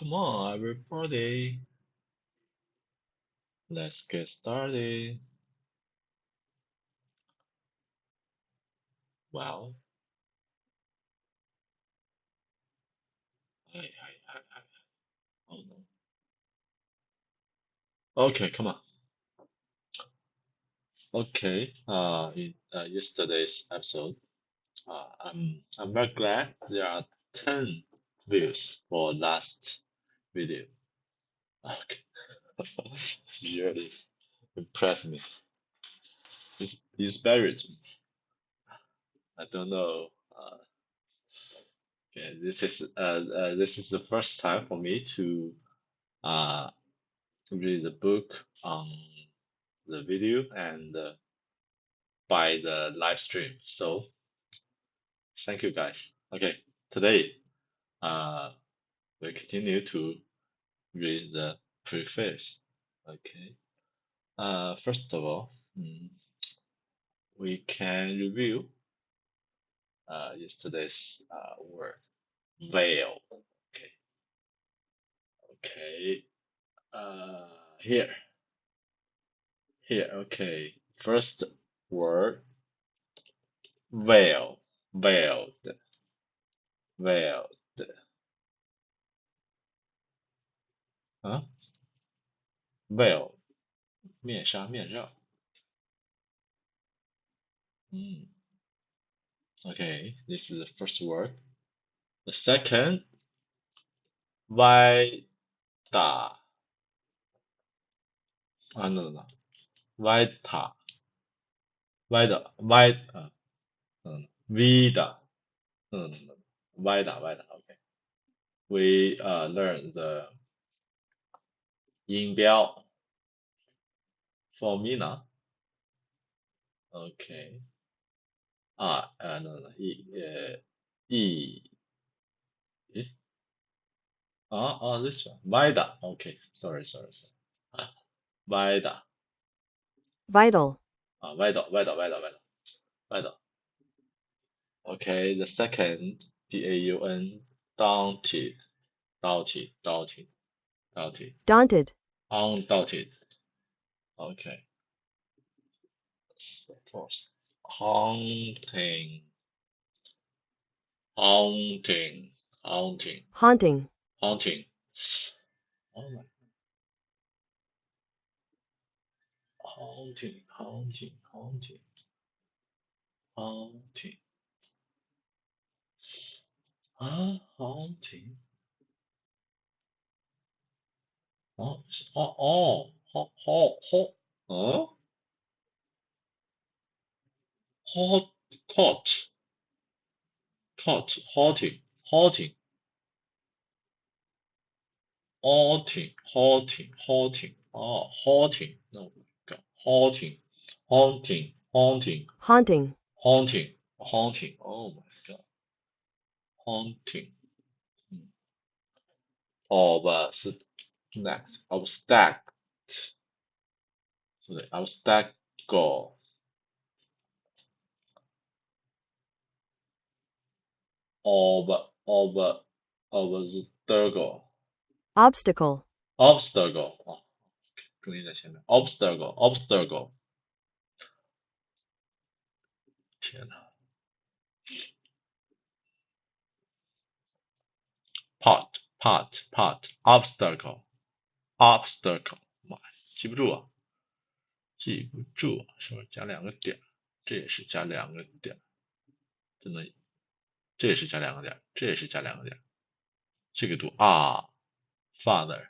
Come on, everybody. Let's get started. Well, hi. Oh no. Okay, come on. Okay. In yesterday's episode, I'm very glad there are 10 views for last video. Okay. You really impressed me. Inspired me. I don't know. Okay, this is the first time for me to uh read the book on the video and by the live stream. So thank you guys. Okay, today uh we continue to read the preface. Okay. First of all, we can review yesterday's word veil. Okay. Okay. Uh, here. Here. Okay. First word veil. Veiled. Veiled. Huh? Veil. 面纱面罩。Okay, this is the first word. The second, 歪打 no, 歪塔歪的歪vida no,歪打 okay. We learned the 音标 formula. Okay. No, this one. Vida. Okay. Sorry. Vida. Vital. Vital. Okay. The second, DAUN, daunted. Daunted. Undaunted. Okay. So first, haunting. Haunting. Oh my. Haunting. Haunting. Hot, halting, no, halting, Haunting. oh my god, haunting, next, obstacle, Obstacle. obstacle 啊，注意在前面 obstacle，天哪 ，part obstacle，哇，记不住啊，是不是加两个点？这也是加两个点，真的，这也是加两个点，这个读啊 father，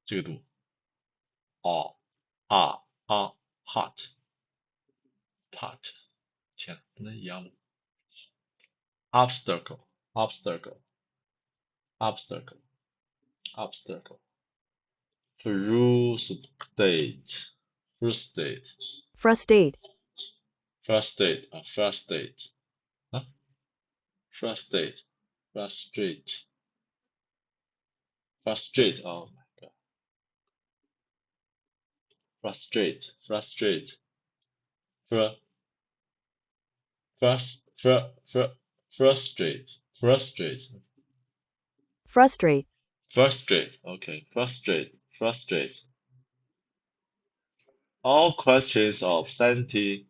这个读哦hot part， 天，不能一样吗 ？obstacle frustrate Frustrate. frustrate oh my god frustrate frustrate Frustrate. Frustrate. Okay. Frustrate. All questions of sanity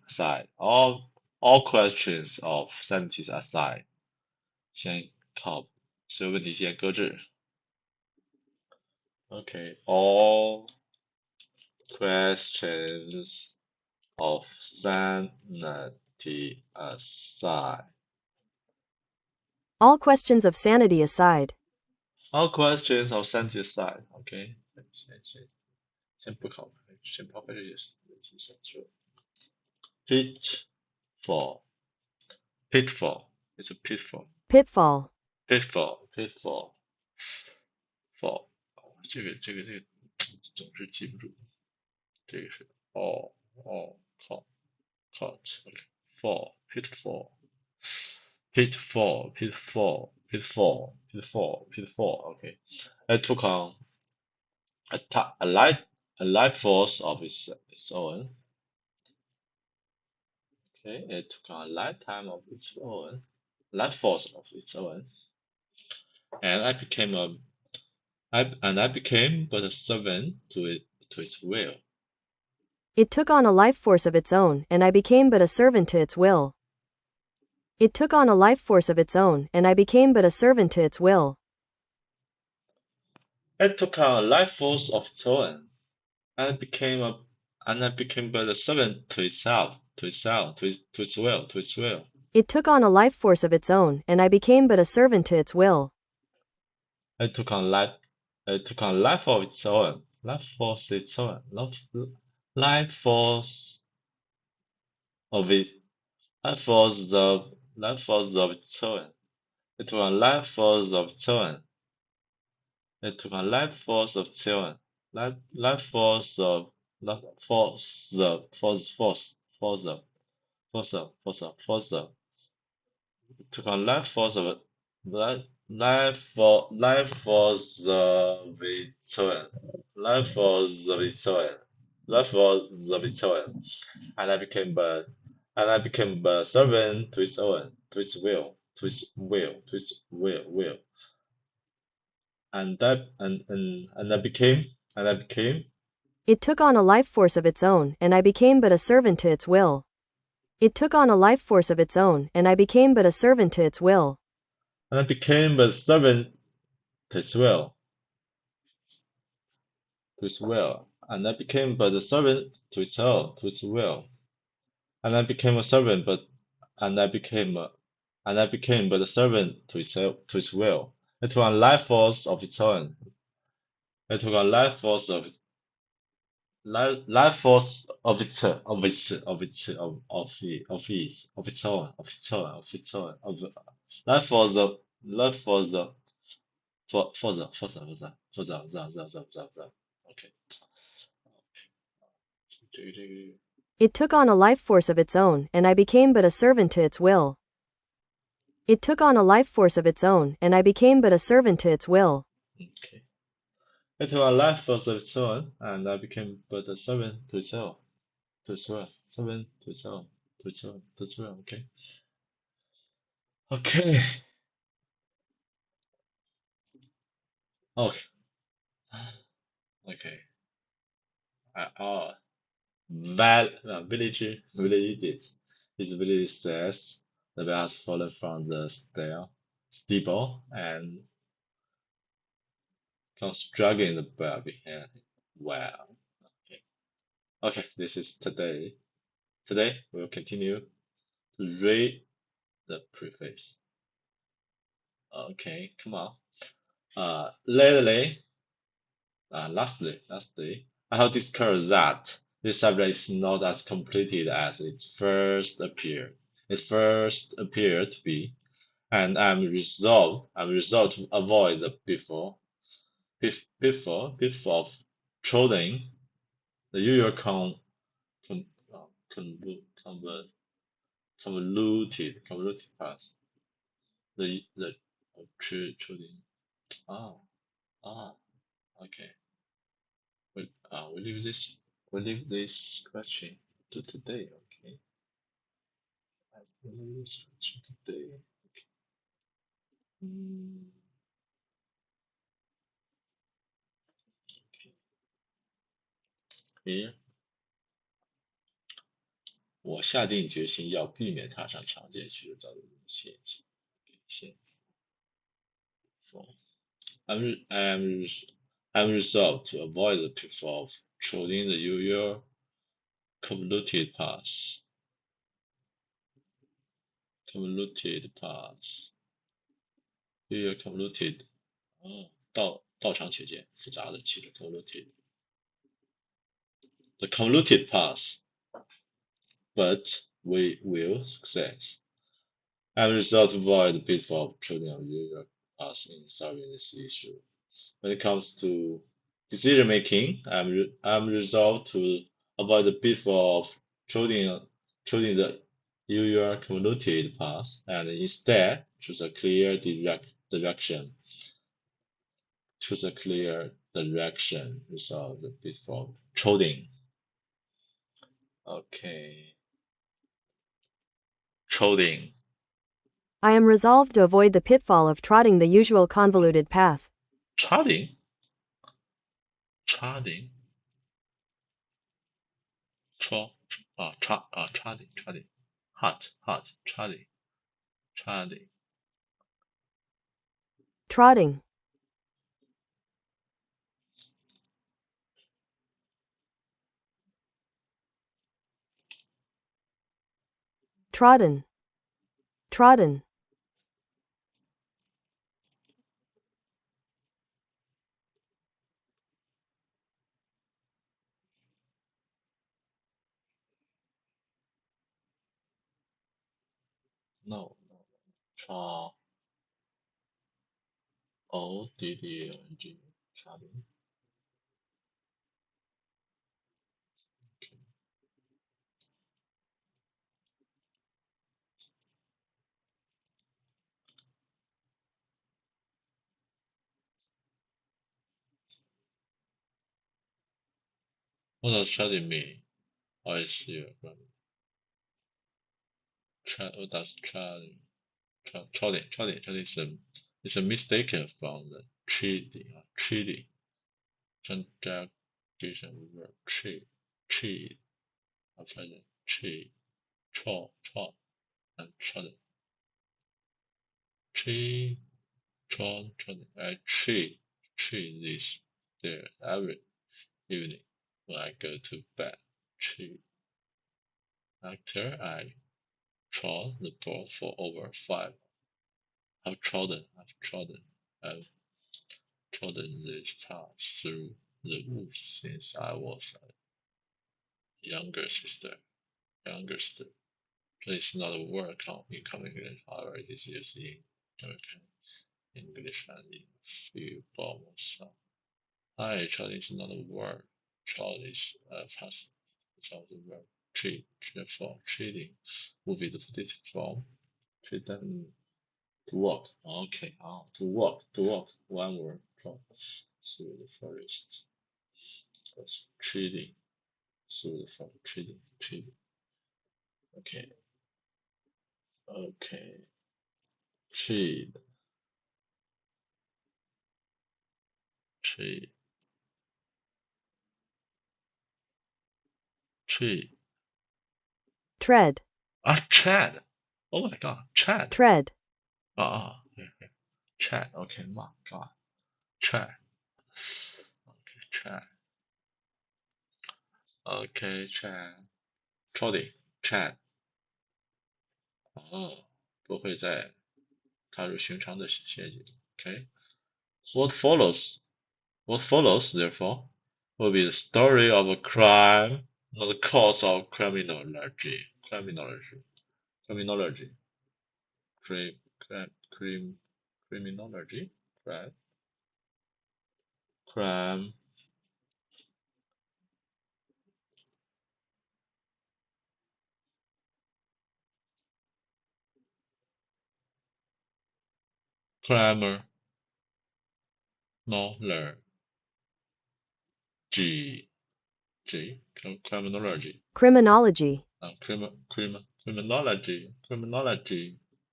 aside. All questions of sanity aside. 先靠所有问题先搁置。Okay. All questions of sanity aside. All questions of sanity aside. All questions of sanity aside. OK， 先不考，先抛开这些问题，先说 pitfall。pitfall is a pitfall。 Pitfall. pitfall fall。 这个总是记不住。这个是caught OK fall pitfall OK. It took on a life force of its own. Okay, it took on a lifetime of its own, life force of its own, and I became but a servant to its will. It took on a life force of its own, and I became but a servant to its will. It took on a life force of its own, and I became but a servant to its will. It took on a life force of its own, and I became but a servant to itself, to its will. It took on a life force of its own, and I became but a servant to its will. It took on life of its own, life force its own, life force of it, life force of its own. It took on life force of its own. It took on life force of its own, life force of took on life force of life force of its own, life force of its own, and I became but servant to its own, to its will, and I became. It took on a life force of its own, and I became but a servant to its will. It took on a life force of its own, and I became but a servant to its will. And I became but a servant to its will. And I became but a servant to its will. And I became a servant, but a servant to its will. It took on life force of its own. It took on life force of its own, life force of OK， It took on a life force of its own, and I became but a servant to its will. It took on a life force of its own, and I became but a servant to its will. Okay. It took on life force of its own, and I became but a servant to its will. Servant to its will. Okay. Okay. Okay. Village did. His village says the bear has fallen from the steeple and comes dragging the bear behind. Wow. Okay, this is today. Today we'll continue to read the preface. Okay, come on. Lastly, I have discovered that this subject is not as completed as it first appeared. To be, and I'm resolved to avoid the pitfall of trolling the usual convoluted path. The trolling. Oh, okay. We'll leave this question to today. Okay. We'll leave this question today. Okay. Here， 我下定决心要避免踏上常见需求造成的陷阱。I'm resolved to avoid the pitfall of choosing the usual convoluted path. Usual convoluted， 道长且见，复杂的汽车 convoluted。The convoluted path, but we will success. I'm resolved to avoid the pitfall of choosing a usual path in solving this issue. When it comes to decision making, I'm resolved to avoid the pitfall of choosing the usual convoluted path and instead choose a clear direction. Choose a clear direction. Resolve the pitfall of choosing. Okay. Choosing. I am resolved to avoid the pitfall of trotting the usual convoluted path. Trotting. Trotting. Hot. Trotting. Trotting. Trodden. No. O-D-D-N-G. Trotting. Okay. What does trotting mean? How is your grammar? What does trotting? Trotting is a mistake from the treaty. Conjugation verb trade, present trade, trot, and trodden. Trade, trodden. I trade this there every evening when I go to bed. Trade. After I trod the ball for over 5. I've trodden this path through the woods since I was a youngster. It's not a word in common English, however, it is used in American English and in few forms. Hi, trotting is not a word. Trot is past of the verb treat. Therefore, treating will be the particular form. Treat them to walk. Okay, to walk. One word. Trot through the forest. That's treating through the forest. Treating. Okay. Trade. Tread. Tread. Oh my god, tread. Tread. Yeah. Tread. Okay, my god. Tread. Okay, tread. Okay, tread. Trotting. Tread. 不会再踏入寻常的陷阱。Okay. What follows, therefore, will be the story of a crime, not the cause of criminology. Criminology. Criminology. Crime. Criminology. Criminology.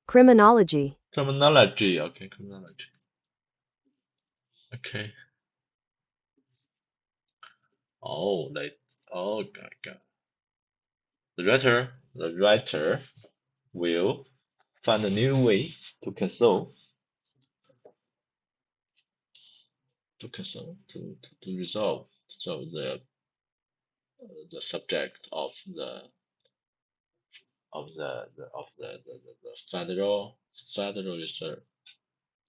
Criminology. Criminology. Okay, criminology. Okay. Oh, got. The writer will find a new way to console, to resolve the subject of the Federal Reserve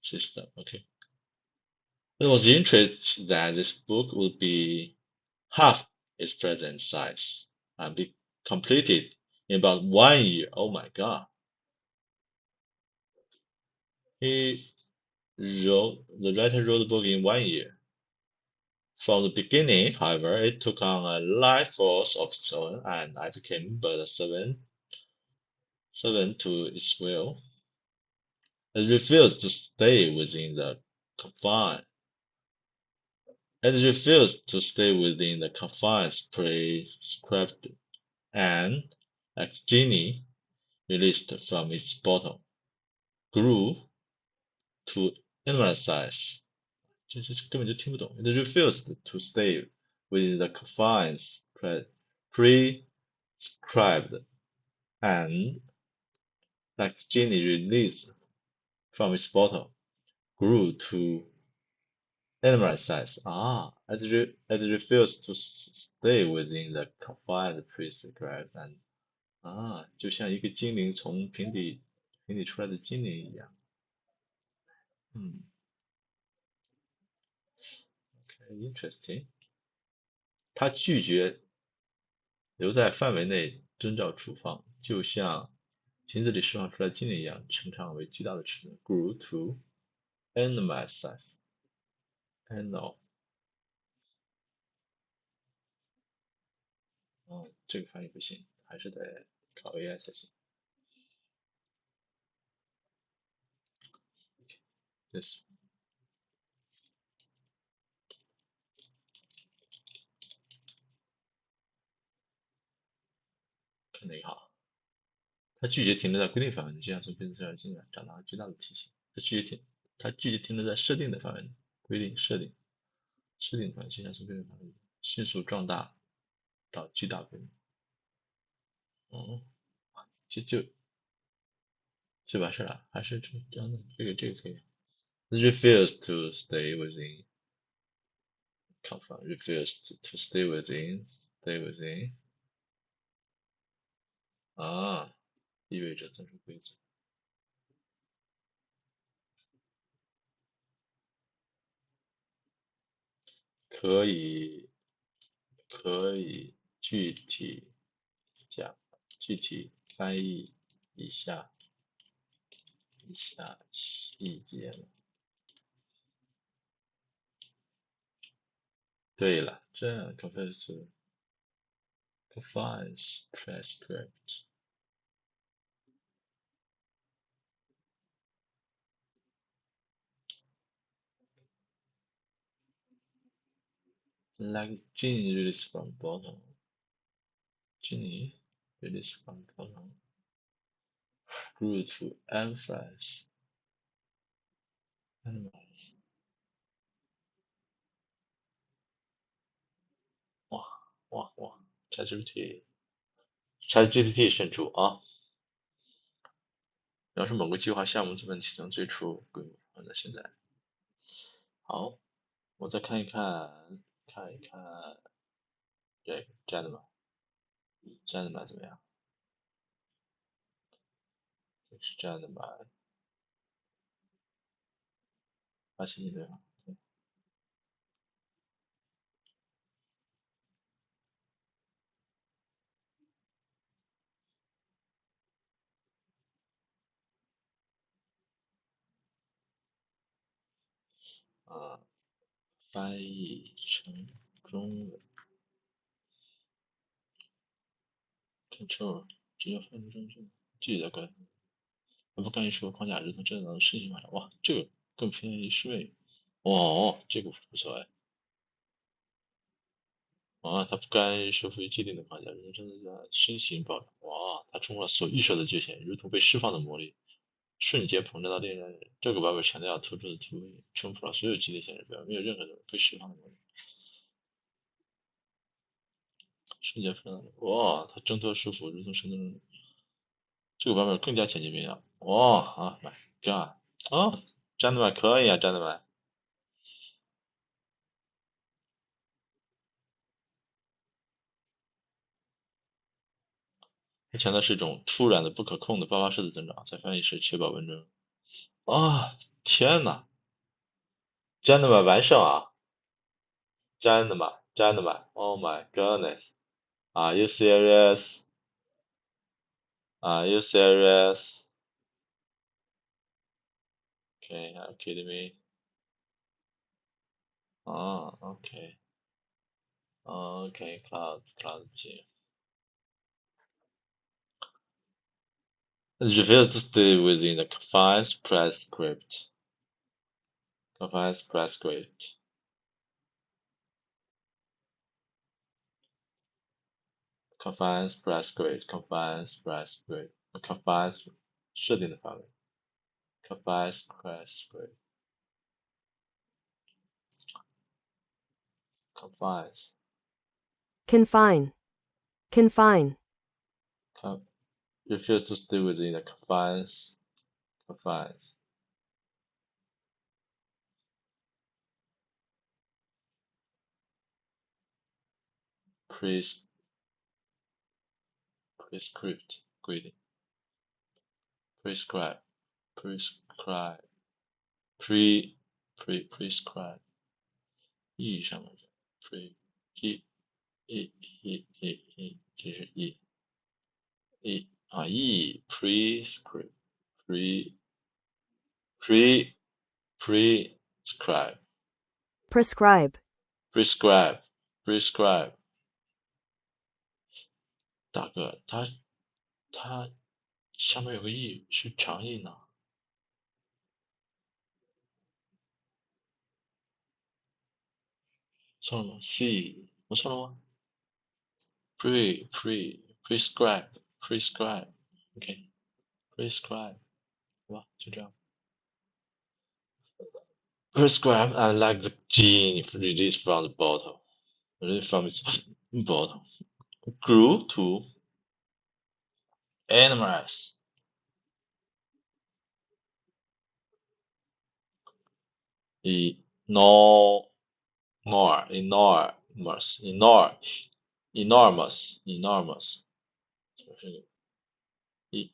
system. Okay. It was interesting that this book would be half its present size and be completed in about 1 year. Oh my God. The writer wrote the book in 1 year. From the beginning, however, it took on a life force of its own, and I became but a servant to its will. It refused to stay within the confines. It refused to stay within the confines prescribed, and, like genie released from its bottle, grew to enormous size. 这根本就听不懂。It refused to stay within the confines prescribed, and, like genie released from its bottle, grew to enormous size. It refused to stay within the confines prescribed, and 就像一个精灵从瓶底出来的精灵一样。Okay, interesting. 他拒绝留在范围内遵照处方，就像瓶子里释放出来的精灵一样，成长为巨大的尺寸。Grew to enormous size. Anal. 这个翻译不行，还是得考 AI 才行。This. 看哪个好？他拒绝停留在规定范围内，就像从瓶子上进展长大巨大的体型。他拒绝停留在设定的范围内，规定设定范围，就像从规定范围内迅速壮大到巨大规模。就完事了，还是这样的，这个可以。Refuse to stay within confine. Refuse to stay within. 意味着遵守规则。可以具体翻译一下细节吗？对了，这样 confines prescript. Like genie released from bottle. Genie released from bottle. Grew to emphasize animals. 哇 ChatGPT 胜出啊！要是某个计划项目资本启动最初规模，那现在好，我再看一看这个JEKYLL怎么样？这是JEKYLL，87对吧？翻译成中文 ，Control 只要翻译成中文，具体的关，不干预说框架，如同正常的事情发展。哇，这个更偏于书面语。这个不错哎。他不甘束缚于既定的框架，人生的身形暴涨。他冲破了所预设的界限，如同被释放的魔力，瞬间膨胀到令人。这个版本强调突出的突围，冲破了所有既定限制，表明没有任何的被释放的魔力。世界非常哇，它挣脱束缚，如同神的这个版本更加简洁明了。哇啊 ，My God！哦，战斗版可以啊，战斗版。它强调是一种突然的、不可控的爆发式的增长，在翻译时确保文正。啊，天呐，真的吗？完胜啊！真的吗？真的吗？Oh my goodness! Are you serious? Are you serious? Okay, are you kidding me? Oh, okay. Okay, cloud 不行。Refuse to stay within the confines prescript. Confines prescript. Confines prescript. Confines prescript. Confines 设定的范围。Confines prescript. Confines. Confine. Confine. Refuse to stay within the confines. Confines. Pres prescript 规定。Prescribe. Prescribe. Prescribe. 意义上面 pre 这是prescribe pre pre prescribe Prescribe. prescribe prescribe 大哥，它上面有个 e 是长音呢，错了吗？c 我错了吗？prescribe prescribe OK prescribe 好吧，就这样。Prescribe and like the gene released from the bottle, released from its bottle, grew to animals. Enor, enormous, enormous, 就是一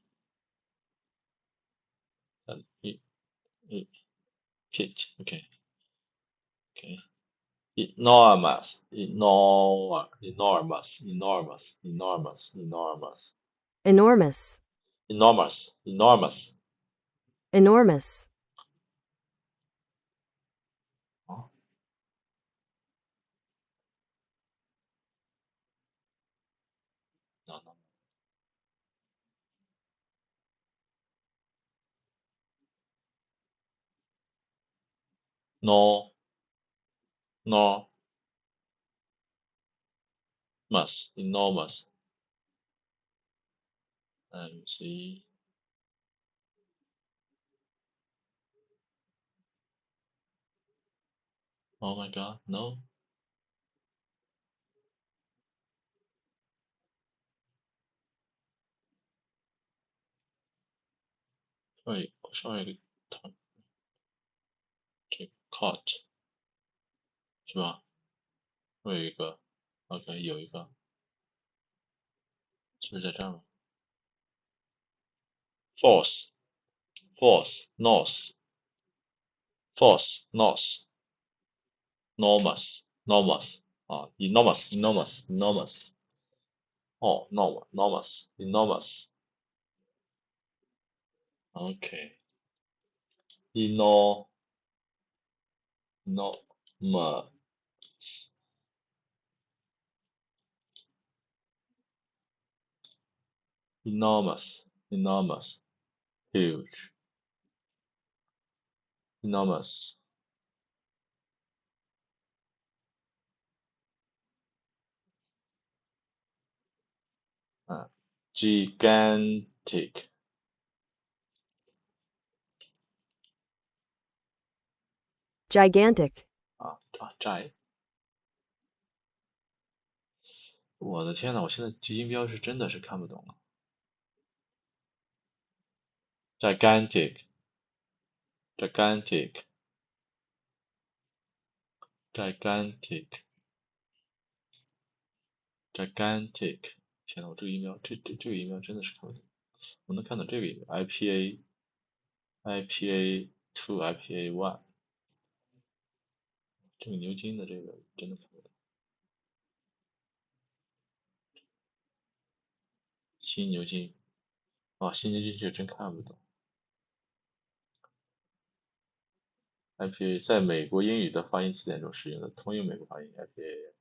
一 pit, okay, okay. Enormous, enormous, enormous, enormous, enormous, Enormous. enormous, enormous. Enormous. 啊，no, no, no, no, enormous. Let me see. Oh my god, no. 上面有个这个 caught 是吧？会有一个 OK 有一个是不是在这儿吗？Force force north force north enormous enormous 啊 enormous enormous enormous 哦 enormous enormous OK enormous enormous enormous huge enormous gigantic Gigantic. 啊 giant 我的天呐，我现在这音标是真的是看不懂了。gigantic, gigantic, gigantic, gigantic。天呐，我这个音标，这个音标真的是看不懂。我能看懂这个音标 IPA, IPA 2, IPA 1。这个牛津的这个真的看不懂。新牛津，新牛津这个真看不懂。IPA 在美国英语的发音词典中使用的通用美国发音 IPA，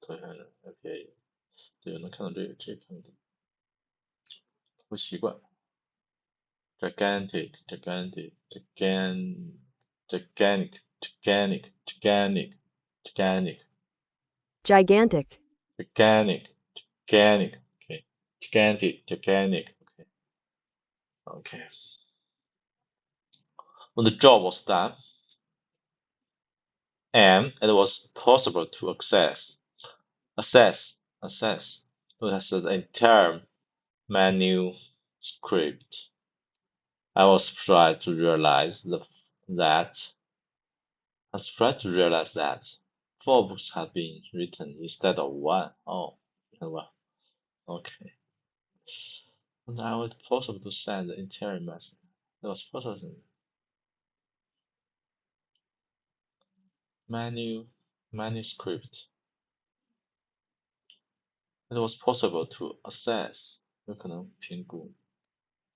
同样的 IPA。对，我能看到这个看不懂，不习惯。gigantic, gigantic, gigantic, gigantic, gigantic, gigantic, gigantic, gigantic, gigantic, okay, gigantic, gigantic, okay, okay. When the job was done, and it was possible to assess the entire manuscript, I was surprised to realize that 4 books had been written instead of 1. Oh, well, okay. And I was possible to send the entire message. It was possible manuscript. It was possible to assess. 有可能评估。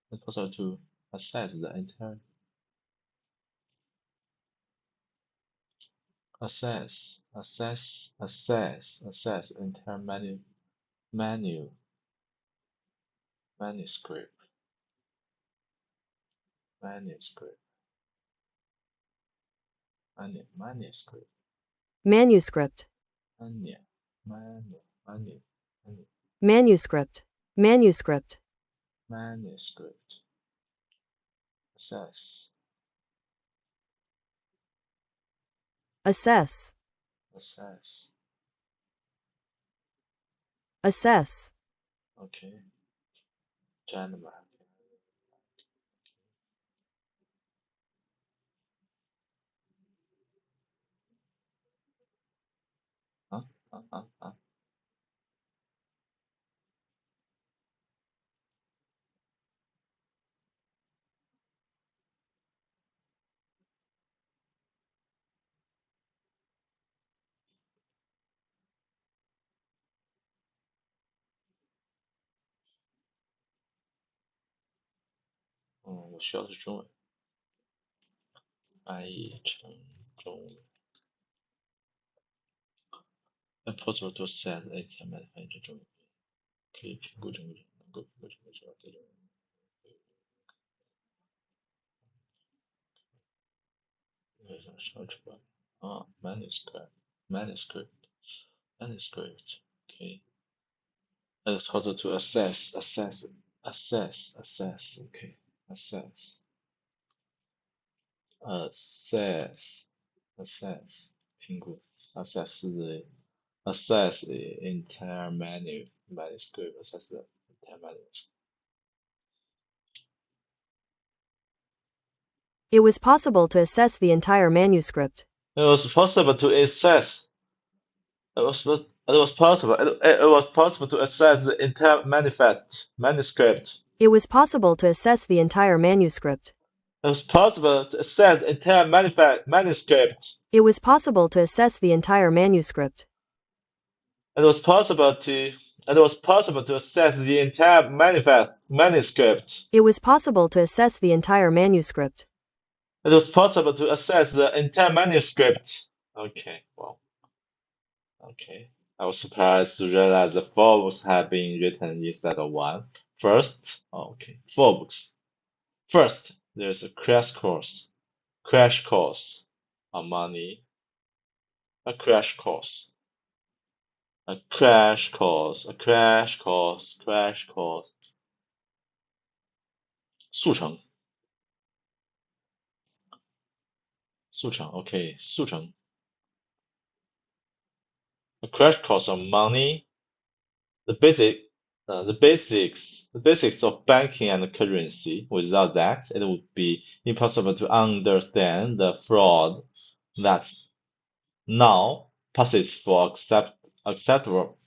It was possible to assess the entire entire manuscript. Manuscript. manuscript, manuscript, manuscript, Manuscript. Assess. assess, Assess. assess, Okay. Gentlemen. 啊。我需要的是中文，翻译成中文。Impossible to assess HTML 翻译成中文，可以评估成能够评估成这种这种。上出版manuscript. Okay. It's possible to assess. Okay. Assess. 评估 assess the entire manuscript. Assess the entire manuscript. It was possible to assess the entire manuscript. It was possible to assess. It was possible to assess the entire manuscript. It was possible to assess the entire manuscript. It was possible to assess the entire manuscript. It was possible to assess the entire manuscript. It was possible to assess the entire manuscript. It was possible to assess the entire manuscript. It was possible to assess the entire manuscript. Okay, well. Okay. I was surprised to realize that 4 books had been written instead of 1. First, 4 books. First, there's a crash course on money. A crash course.速成 okay, 速成 crash course on money, the basics of banking and currency. Without that, it would be impossible to understand the fraud that now passes for acceptable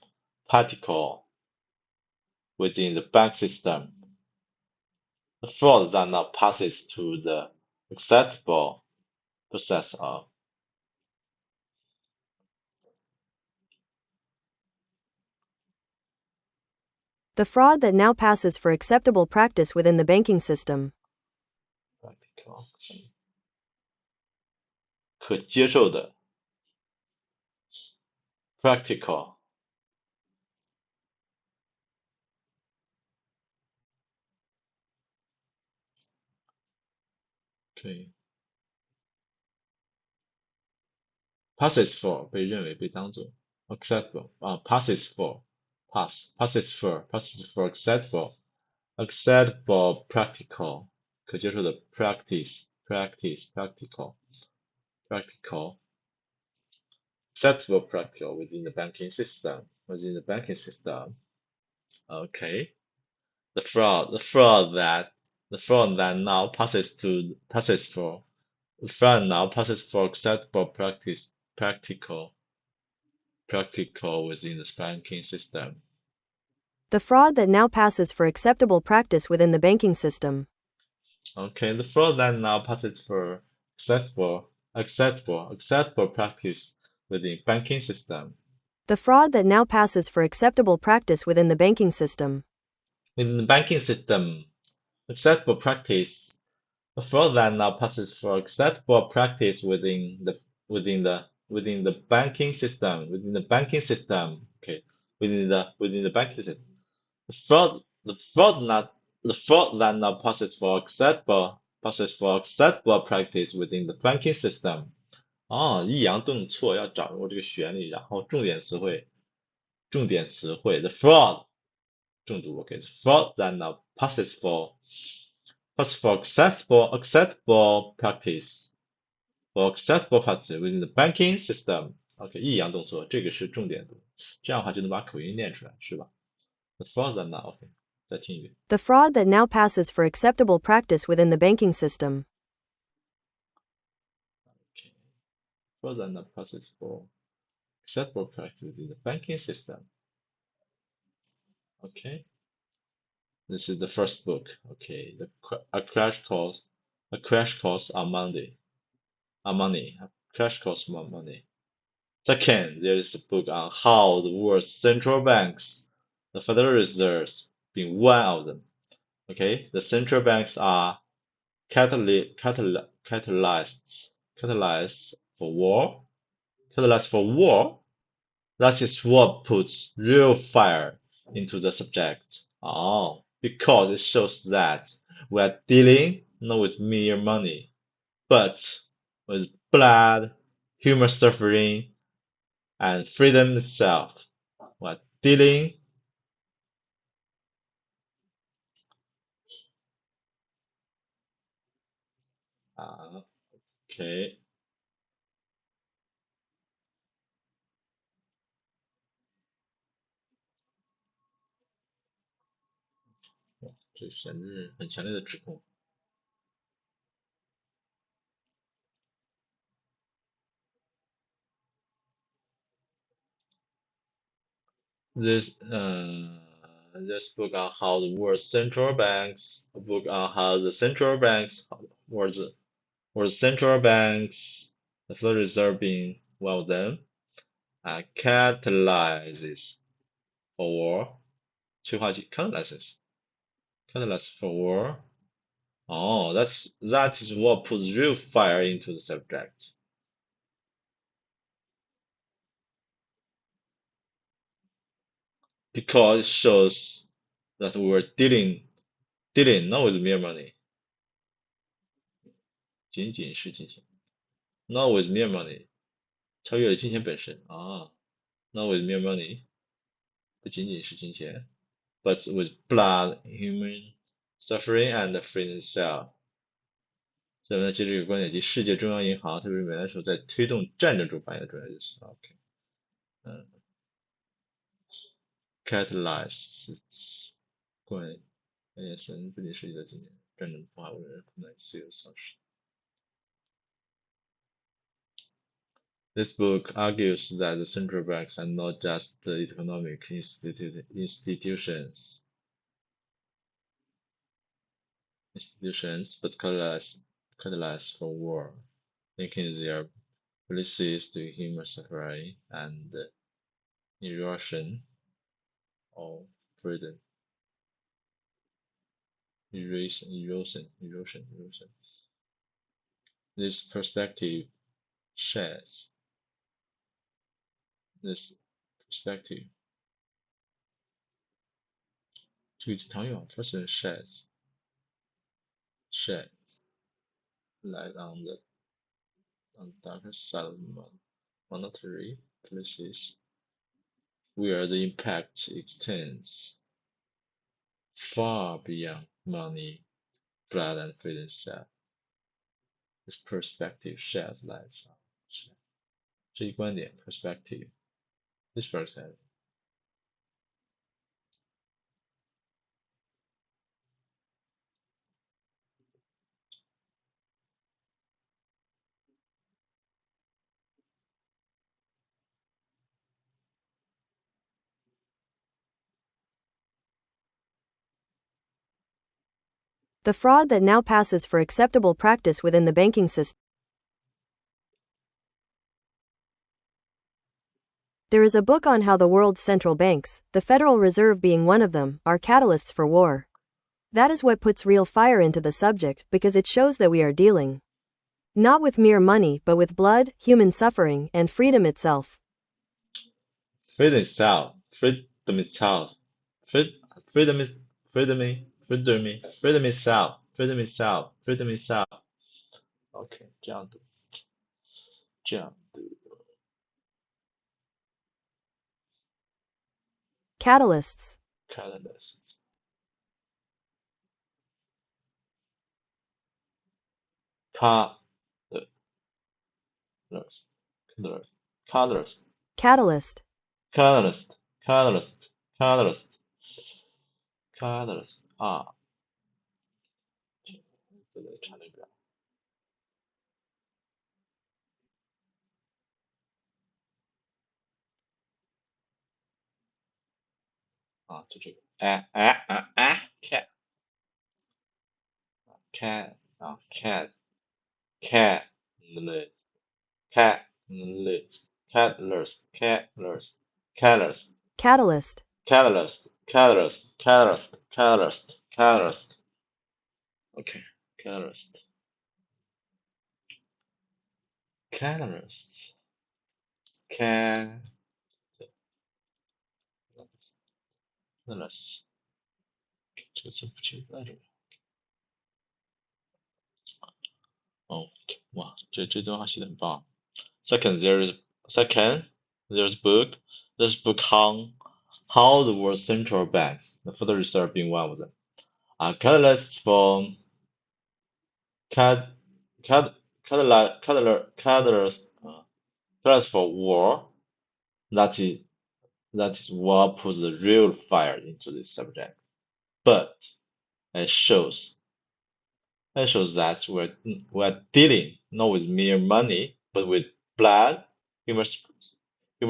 particle within the bank system. The fraud that now passes to the acceptable process of The fraud that now passes for acceptable practice within the banking system. 可接受的 practical 可以 passes for 被认为被当作 acceptable passes for acceptable practical 可接受的 practical acceptable practical within the banking system. Okay. The fraud that now passes for acceptable practical within the banking system. The fraud that now passes for acceptable practice within the banking system. Okay, the fraud that now passes for acceptable practice within banking system. The fraud that now passes for acceptable practice within the banking system. Within the banking system, acceptable practice. The fraud that now passes for acceptable practice within the banking system. Within the banking system. Okay, within the banking system. The fraud that now passes for acceptable practice within the banking system. 抑扬顿挫要掌握这个旋律，然后重点词汇 the fraud 重读 OK the fraud that now passes for acceptable practice within the banking system. OK 抑扬顿挫这个是重点读，这样的话就能把口音练出来，是吧？ The fraud that now OK 再听一遍。 The fraud that now passes for acceptable practice within the banking system. Okay. Fraud that now passes for acceptable practice within the banking system. Okay. This is the first book. Okay, a crash course on money. A crash course on money. Second, there is a book on how the world's central banks, the Federal Reserve, being one of them. Okay, the central banks are catalysts for war. Catalysts for war. That is what puts real fire into the subject. Because it shows that we are dealing not with mere money, but with blood, human suffering, and freedom itself. We are dealing okay. 这简直是很强烈的指控。This book on how the world's central banks, a book on how the central banks, the Federal Reserve being one of them, catalyzes for war. 催化剂 catalyzes for war. That is what puts real fire into the subject. Because it shows that we were dealing not with mere money. 仅仅是金钱 Not with mere money. 超越了金钱本身 Not with mere money. 不仅仅是金钱 But with blood, human suffering, and freedom itself. 咱们接着这个观点及世界中央银行，特别是美联储在推动战争中扮演的重要角色。OK， catalysts 关于延伸不仅涉及到今年战争破坏无人苦难自由丧失。This book argues that the central banks are not just economic institutions, but catalysts for war, linking their policies to human suffering and erosion of freedom. Erosion. This perspective sheds. This perspective. 这个经常用 person sheds light on the darker side of monetary policies, where the impact extends far beyond money, blood, and freedom itself. This perspective sheds light on 这一观点 perspective. This perspective. The fraud that now passes for acceptable practice within the banking system. There is a book on how the world's central banks, the Federal Reserve being one of them, are catalysts for war. That is what puts real fire into the subject, because it shows that we are dealing not with mere money, but with blood, human suffering, and freedom itself. Freedom itself. Freedom itself. Freedom itself. OK， 这样读。Catalysts. Catalyst. Ah. 这个查那个啊，就这个cat啊 catalyst. OK, catalyst. Catalyst. 这个字不清楚来着。哦，哇，这段话写的很棒。Second, there's book on how the world's central banks, the Federal Reserve being one of them, are catalysts for catalysts for war. That is what puts the real fire into this subject. But it shows that we're dealing not with mere money, but with blood, human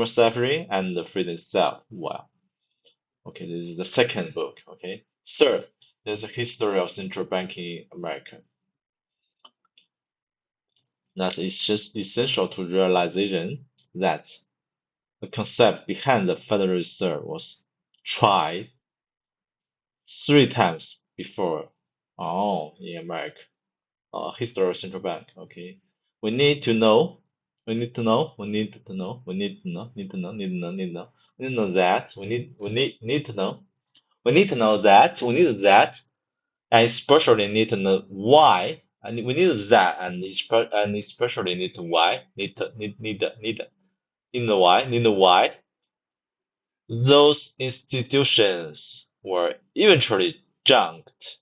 suffering, and the freedom itself. Wow. Okay, this is the second book. Okay. Third, there's a history of central banking in America. That is just essential to realization that the concept behind the Federal Reserve was tried 3 times before. In America. History of central bank. Okay. We need to know that. We need to know that. And especially need to know why. And we need that, and especially need to why. Need why. Those institutions were eventually junked.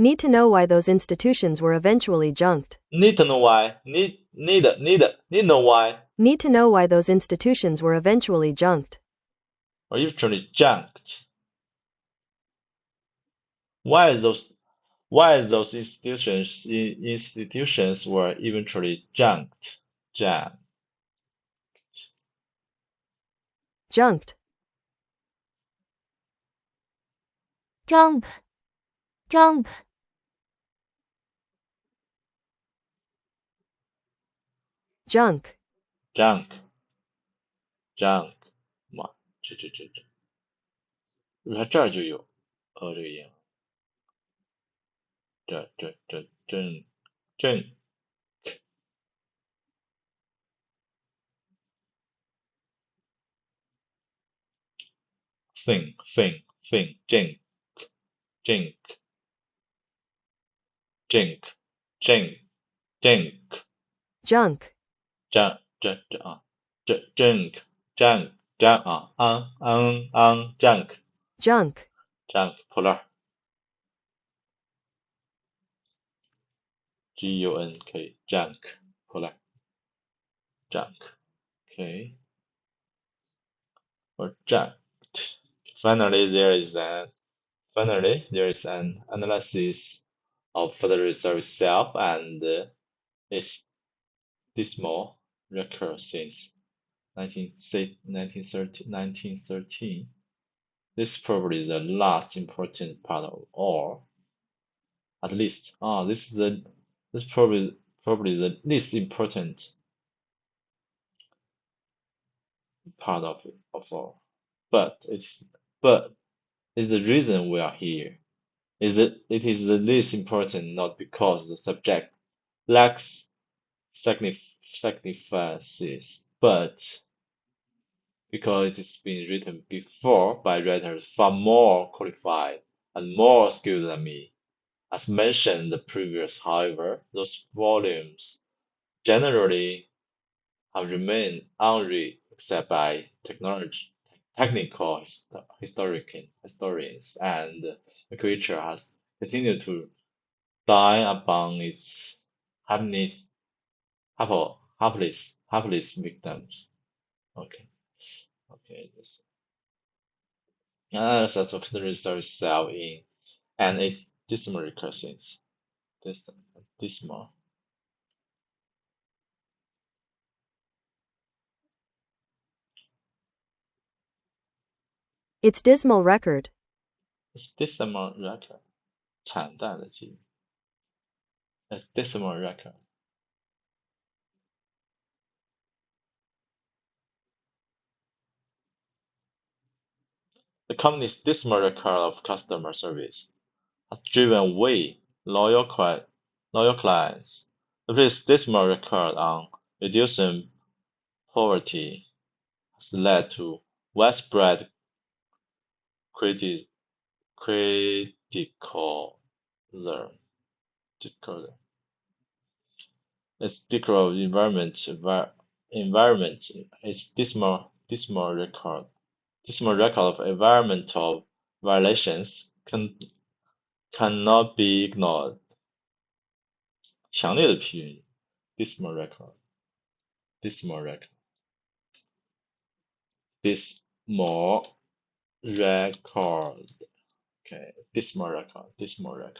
Need to know why those institutions were eventually junked. Need to know why. Need know why. Need to know why those institutions were eventually junked. Or eventually junked. Why those institutions were eventually junked. Junked. Jump. Junk.哇，它这儿就有这个音，正 think Junk. junk polar G-U-N-K junk polar junk okay or junked. Finally there is an analysis of Federal Reserve itself and its dismal record since 1913. This is probably the last important part of all. At least, this is probably the least important part of all. But it's the reason we are here. It is the least important not because the subject lacks significances, but because it has been written before by writers far more qualified and more skilled than me. As mentioned in the previous, however, those volumes generally have remained unread except by technical historians, and literature has continued to die upon its hapless victims. Okay. This analysis of the research itself in and its dismal recursions. Dismal. Its dismal record. Its dismal record. 惨淡的记录。A dismal record. The company's dismal record of customer service has driven away loyal clients. Its dismal record on reducing poverty has led to widespread criticism. Its declared of environment, its dismal record of environmental violations cannot be ignored. 强烈的批评 dismal record. Dismal record. Okay, dismal record. Dismal.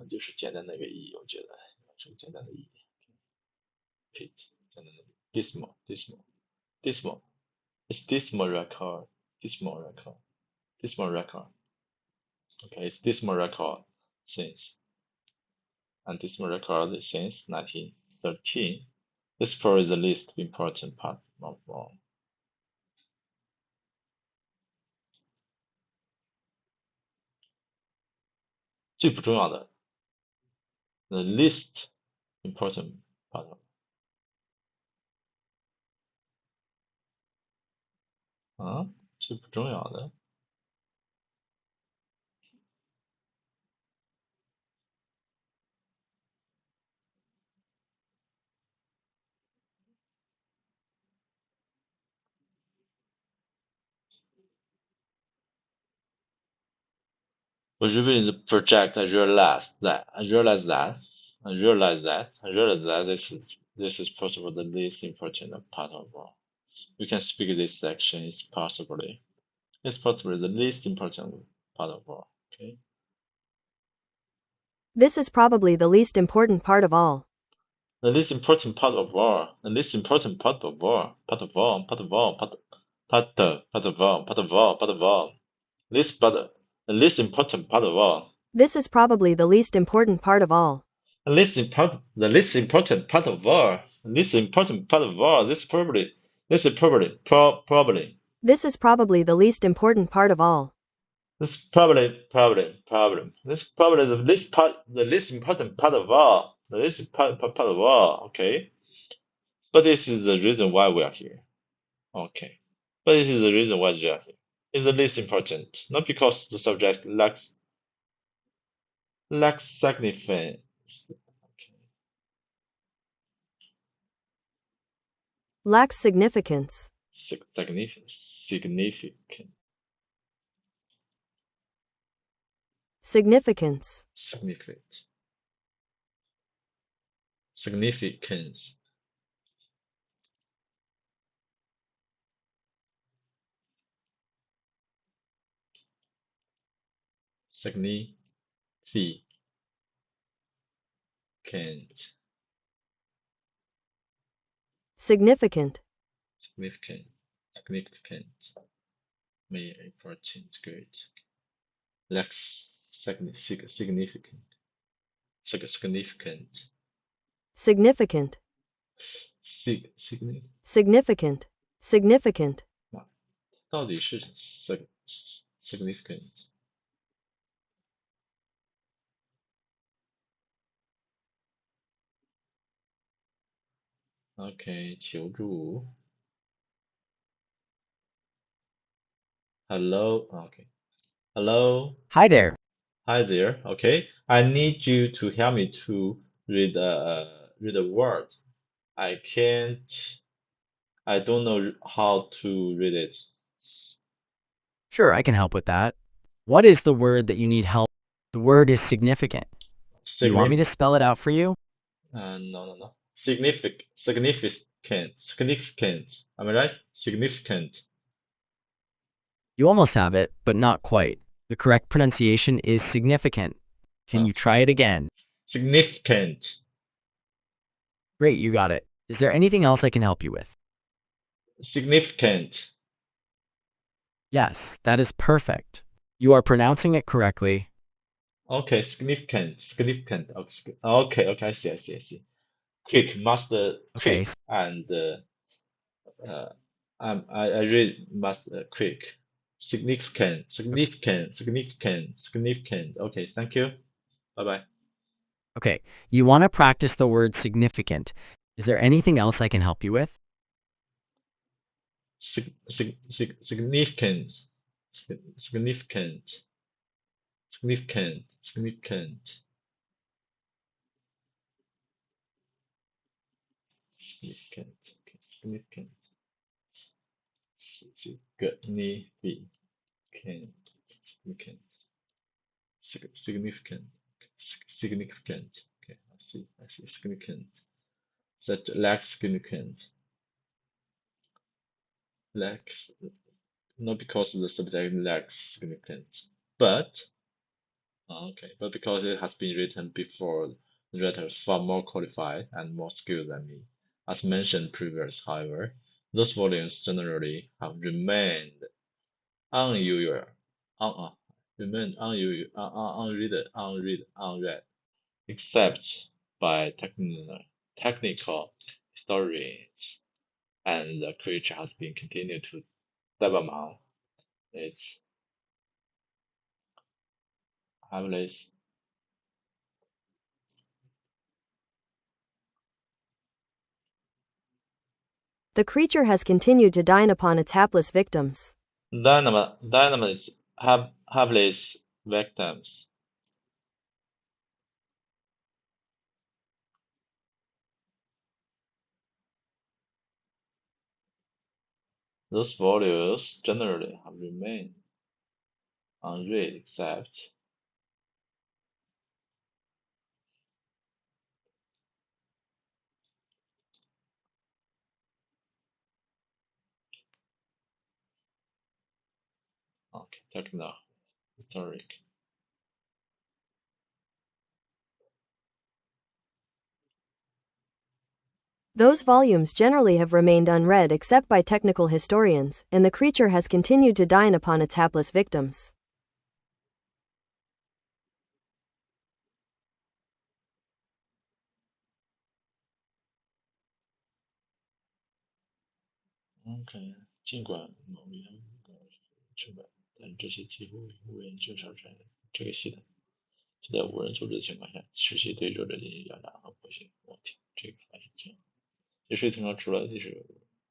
就是简单的一个我觉得是个简单的dismal. It's dismal record. Okay, it's dismal record since 1913. This is probably the least important part of all. The least important part of 最不重要的 When reviewing the project, I realized that this is possibly the least important part of all. We can speak this section is possibly the least important part of all. Okay. This is probably the least important part of all. The least important part of all. The least important part of all. Part of all. Part of all. Part of all. Part of all. Part of all. The least important part of all. This is probably the least important part of all. The least important part of all. The least important part of all. This is probably. This is probably. This is probably the least important part of all. This is probably. This is probably the least important part of all. The least part of all. Okay. But this is the reason why we are here. Okay. But this is the reason why we are here. It's the least important, not because the subject lacks significance. Okay. Lacks significance. Significant. Significance. Significance. Significant. Significant. Very important. Good. Lacks significant. Significant. Significant. 到底是 significant OK 求助 Hello OK Hello Hi there. Hi there OK I need you to help me to read a word I don't know how to read it Sure, I can help with that. What is the word that you need help? The word is significant. Do you want me to spell it out for you? No. Significant. Am I right? Significant. You almost have it, but not quite. The correct pronunciation is significant. Can you try it again? Significant. Great, you got it. Is there anything else I can help you with? Significant. Yes, that is perfect. You are pronouncing it correctly. Okay, significant. Okay, I see. Quick, master, Okay, quick, and I read master, quick. Significant. Okay, thank you. Bye. okay. You want to practice the word significant. Is there anything else I can help you with? Significant. Significant. Significant. Okay, I see. Significant. That lacks significant. Lacks, not because the subject lacks significance, but because it has been written before the writer is far more qualified and more skilled than me. As mentioned previously, however, those volumes generally have remained unread, unread, except by technical historians, and the creature has been continued to develop its harmless. The creature has continued to dine upon its hapless victims. Dynamics hapless victims. Those volumes generally have remained unread except techno, historic. Those volumes generally have remained unread except by technical historians, and the creature has continued to dine upon its hapless victims. OK， 尽管某一出版，但这些几乎无人介绍出来的这个系统，是在无人组织的情况下，持续对作者进行调查和剖析。我天，这个发现这样。也是通常除了历史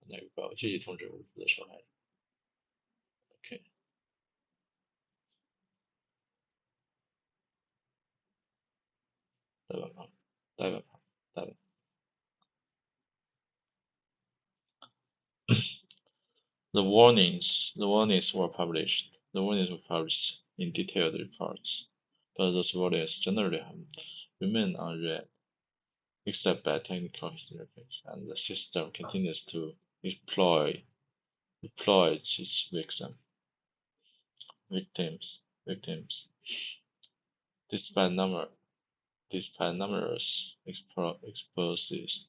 那个报继续通知无辜的受害人。OK， 代表旁，代表旁，代表。The warnings were published. The warnings were published in detailed reports, but those warnings generally remain unread, except by technical historians, and the system continues to exploit its victims. Despite numerous exposes,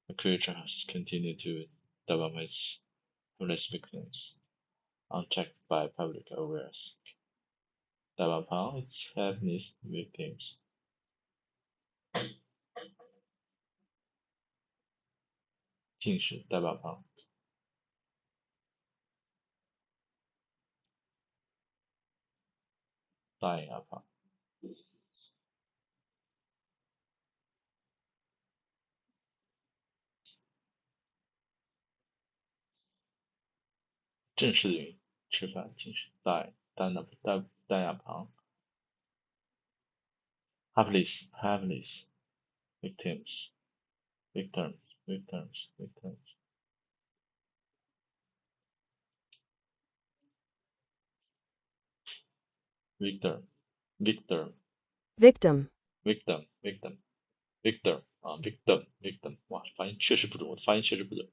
the creature has continued to develop its homeless victims, unchecked by public awareness. 代表旁 its helpless victims. 近视代表旁。大眼牙旁。正式的语吃饭近视大眼单牙旁。helpless victims. Victim. Victim 哇，发音确实不准，我的发音确实不准。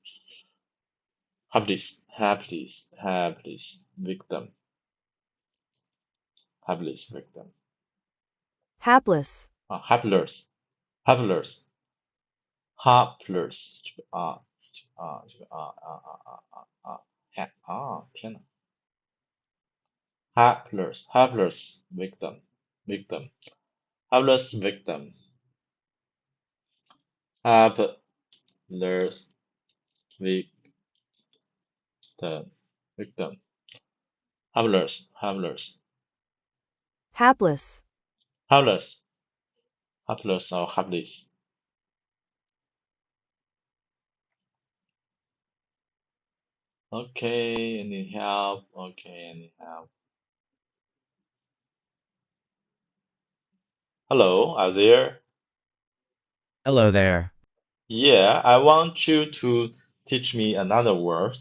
helpless victim. helpless victim. Hapless. helpless. 这个天哪 helpless victim. helpless victim. helpless victim. helpless or helpless. Okay, any help? Hello, are you there? Hello there. Yeah, I want you to teach me another word.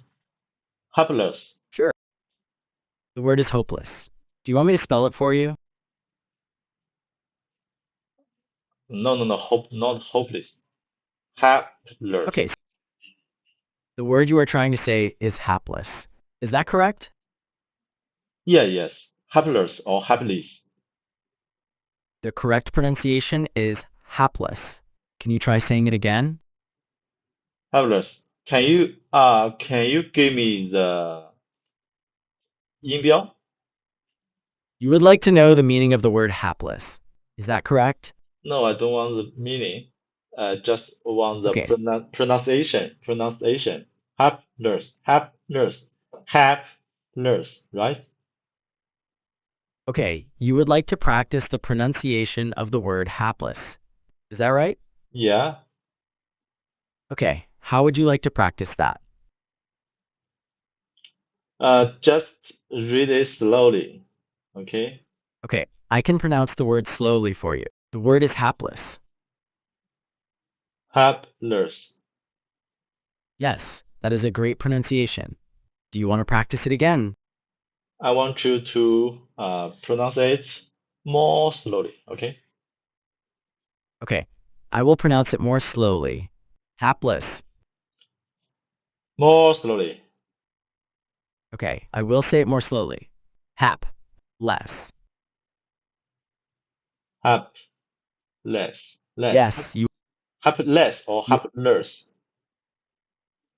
Helpless. Sure. The word is hopeless. Do you want me to spell it for you? No, not hopeless. Helpless. Okay. The word you are trying to say is hapless. Is that correct? Yes. Helpless or helpless. The correct pronunciation is hapless. Can you try saying it again? Helpless. Can you give me the 音标? You would like to know the meaning of the word hapless. Is that correct? No, I don't want the meaning. Just want the Okay. pronunciation. Helpless, right? Okay, you would like to practice the pronunciation of the word hapless. Is that right? Yeah. Okay, how would you like to practice that? Just read it slowly. Okay. Okay, I can pronounce the word slowly for you. The word is hapless. Helpless. Yes, that is a great pronunciation. Do you want to practice it again? I want you to pronounce it more slowly. Okay. Okay, I will pronounce it more slowly. Hapless. More slowly. Okay, I will say it more slowly. Hap. Less. Hap. Less. Yes, Hapless or you. hapless.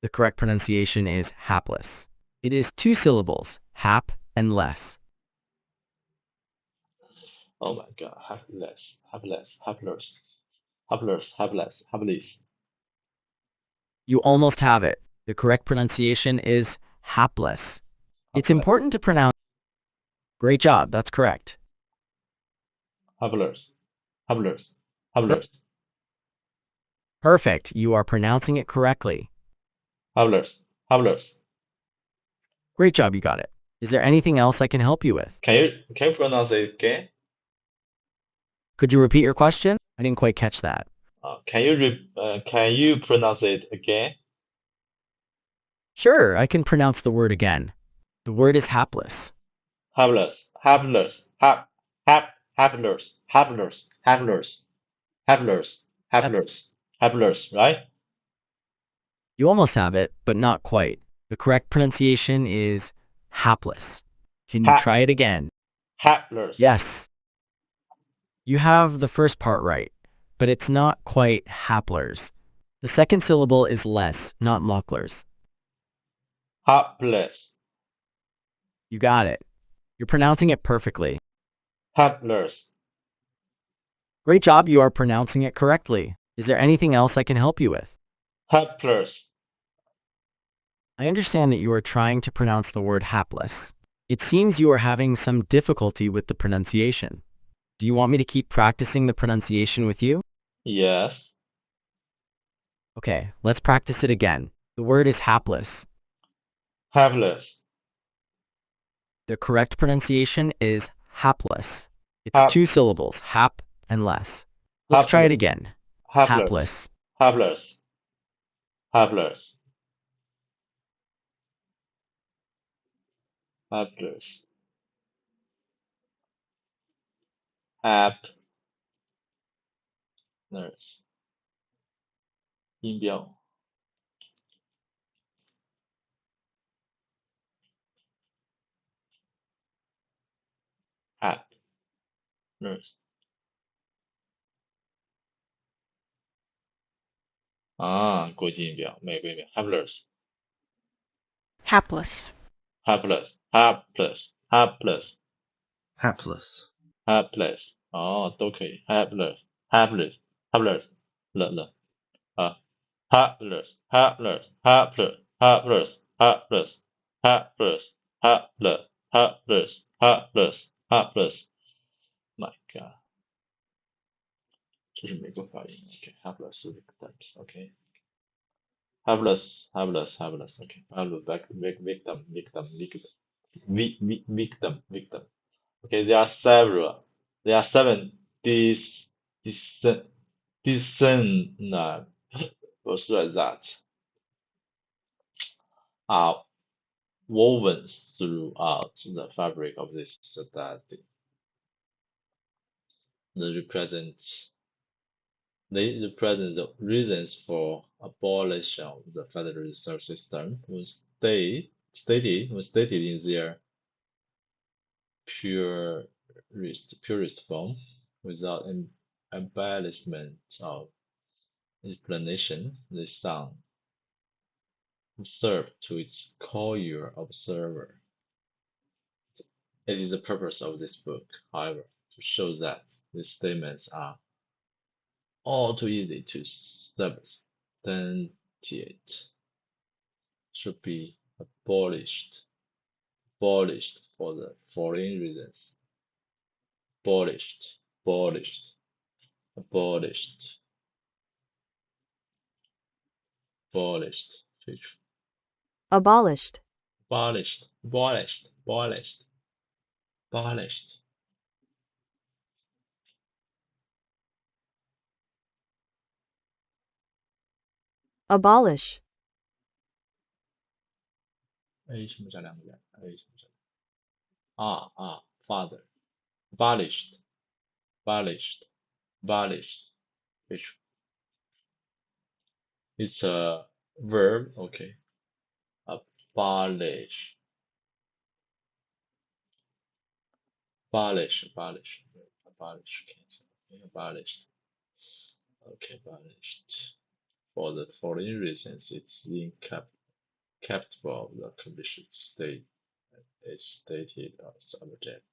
The correct pronunciation is hapless. It is 2 syllables, hap and less. Oh my god. Hapless. Hapless. You almost have it. The correct pronunciation is hapless. It's Hapless. important to pronounce. Great job, that's correct. Hapless. Perfect, you are pronouncing it correctly. Hapless. Great job, you got it. Is there anything else I can help you with? Can you pronounce it again? Could you repeat your question? I didn't quite catch that. Can you pronounce it again? Sure, I can pronounce the word again. The word is hapless. Hapless. Hapless. Yep. Hapless, right? You almost have it, but not quite. The correct pronunciation is hapless. Can you Ha try it again? hapless. Yes, you have the first part right, but it's not quite haplers. The second syllable is less, not mucklers. Hapless. You got it. You're pronouncing it perfectly. Hapless. Great job, you are pronouncing it correctly. Is there anything else I can help you with? Hapless. I understand that you are trying to pronounce the word hapless. It seems you are having some difficulty with the pronunciation. Do you want me to keep practicing the pronunciation with you? Yes. Okay, let's practice it again. The word is hapless. Hapless. The correct pronunciation is hapless. It's Hap 2 syllables, hap and less. Let's try it hapless. again. Hapless. Hapless. Hapless. Hapless. Hapless. Hapless. 音标 hapless 啊，国际音标，美国音标 hapless hapless, Hapless. hapless 哦，都可以 了啊 My God，这是美国发音。OK，hapless is the terms。OK，hapless。OK，victim。Okay, there are several. There are 7 words like that are woven throughout the fabric of this study. They represent the reasons for abolition of the Federal Reserve System was stated in their purest form, without embellishment of explanation. The sum served to its core observer. It is the purpose of this book, however, to show that these statements are all too easy to substantiate, should be abolished for the following reasons. Abolished. Abolished. Abolished. Abolished. Abolished. Abolished. Abolished. Abolished. Abolished. Abolish. A 什么加两个眼？A 什么加？Father. Abolished. Abolished. Abolished. Which it's a verb. Okay. Abolish. abolished. Abolished. Okay, abolished. For the following reasons, it's incapable of the accomplished state is stated as object.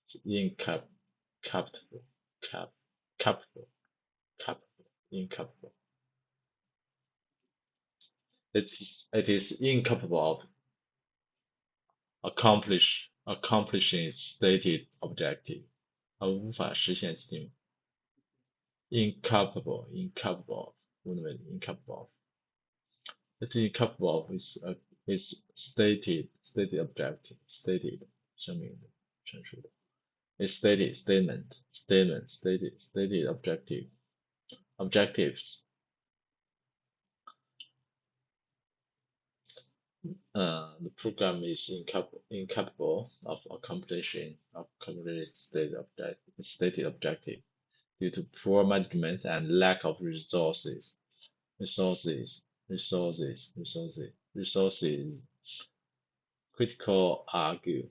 It's incapable. Incapable. It is incapable of accomplishing its stated objective. 它无法实现既定 incapable. It's incapable of its stated objective. Stated 声明的陈述的 its stated objective. Objectives. The program is incapable of accomplishing its stated objective due to poor management and lack of resources. Critical argue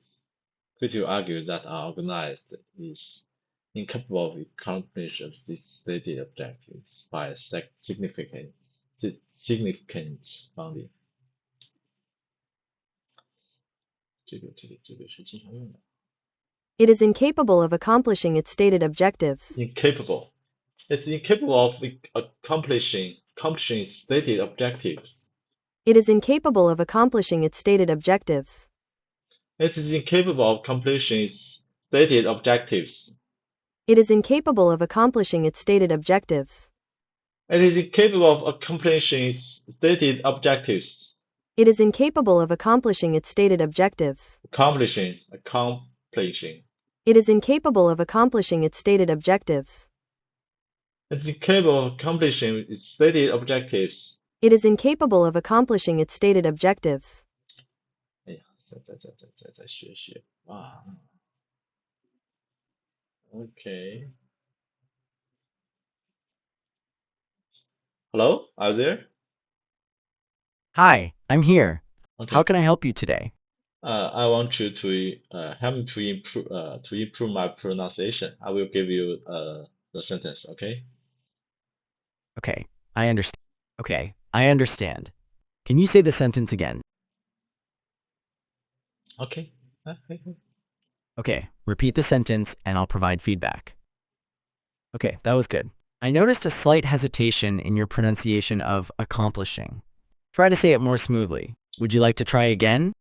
that our organized is incapable of accomplishing its stated objectives by significant funding. 这个是经常用的。It is incapable of accomplishing its stated objectives. Incapable. It's incapable of accomplishing its stated objectives. It is incapable of accomplishing its stated objectives. It is incapable of accomplishing its stated objectives. It is incapable of accomplishing its stated objectives. It is incapable of accomplishing its stated objectives. It is incapable of accomplishing its stated objectives. Accomplishing. It is incapable of accomplishing its stated objectives. It's incapable of accomplishing its stated objectives. It is incapable of accomplishing its stated objectives. 哎呀，再学啊。Okay. Hello, are you there? Hi, I'm here. Okay. How can I help you today? I want you to help me to improve my pronunciation. I will give you the sentence. Okay. Okay, I understand. Can you say the sentence again? Okay. Okay, repeat the sentence and I'll provide feedback. Okay, that was good. I noticed a slight hesitation in your pronunciation of accomplishing. Try to say it more smoothly. Would you like to try again?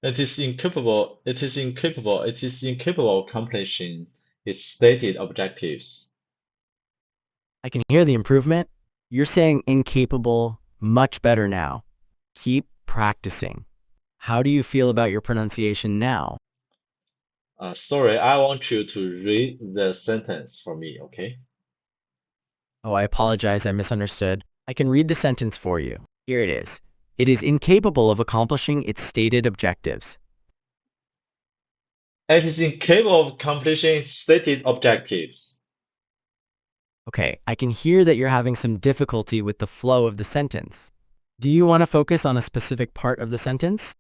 It is incapable of accomplishing its stated objectives. I can hear the improvement. You're saying incapable much better now. Keep practicing. How do you feel about your pronunciation now? Sorry, I want you to read the sentence for me, okay? Oh, I apologize, I misunderstood. I can read the sentence for you. Here it is. It is incapable of accomplishing its stated objectives. It is incapable of accomplishing its stated objectives. Okay, I can hear that you're having some difficulty with the flow of the sentence. Do you want to focus on a specific part of the sentence?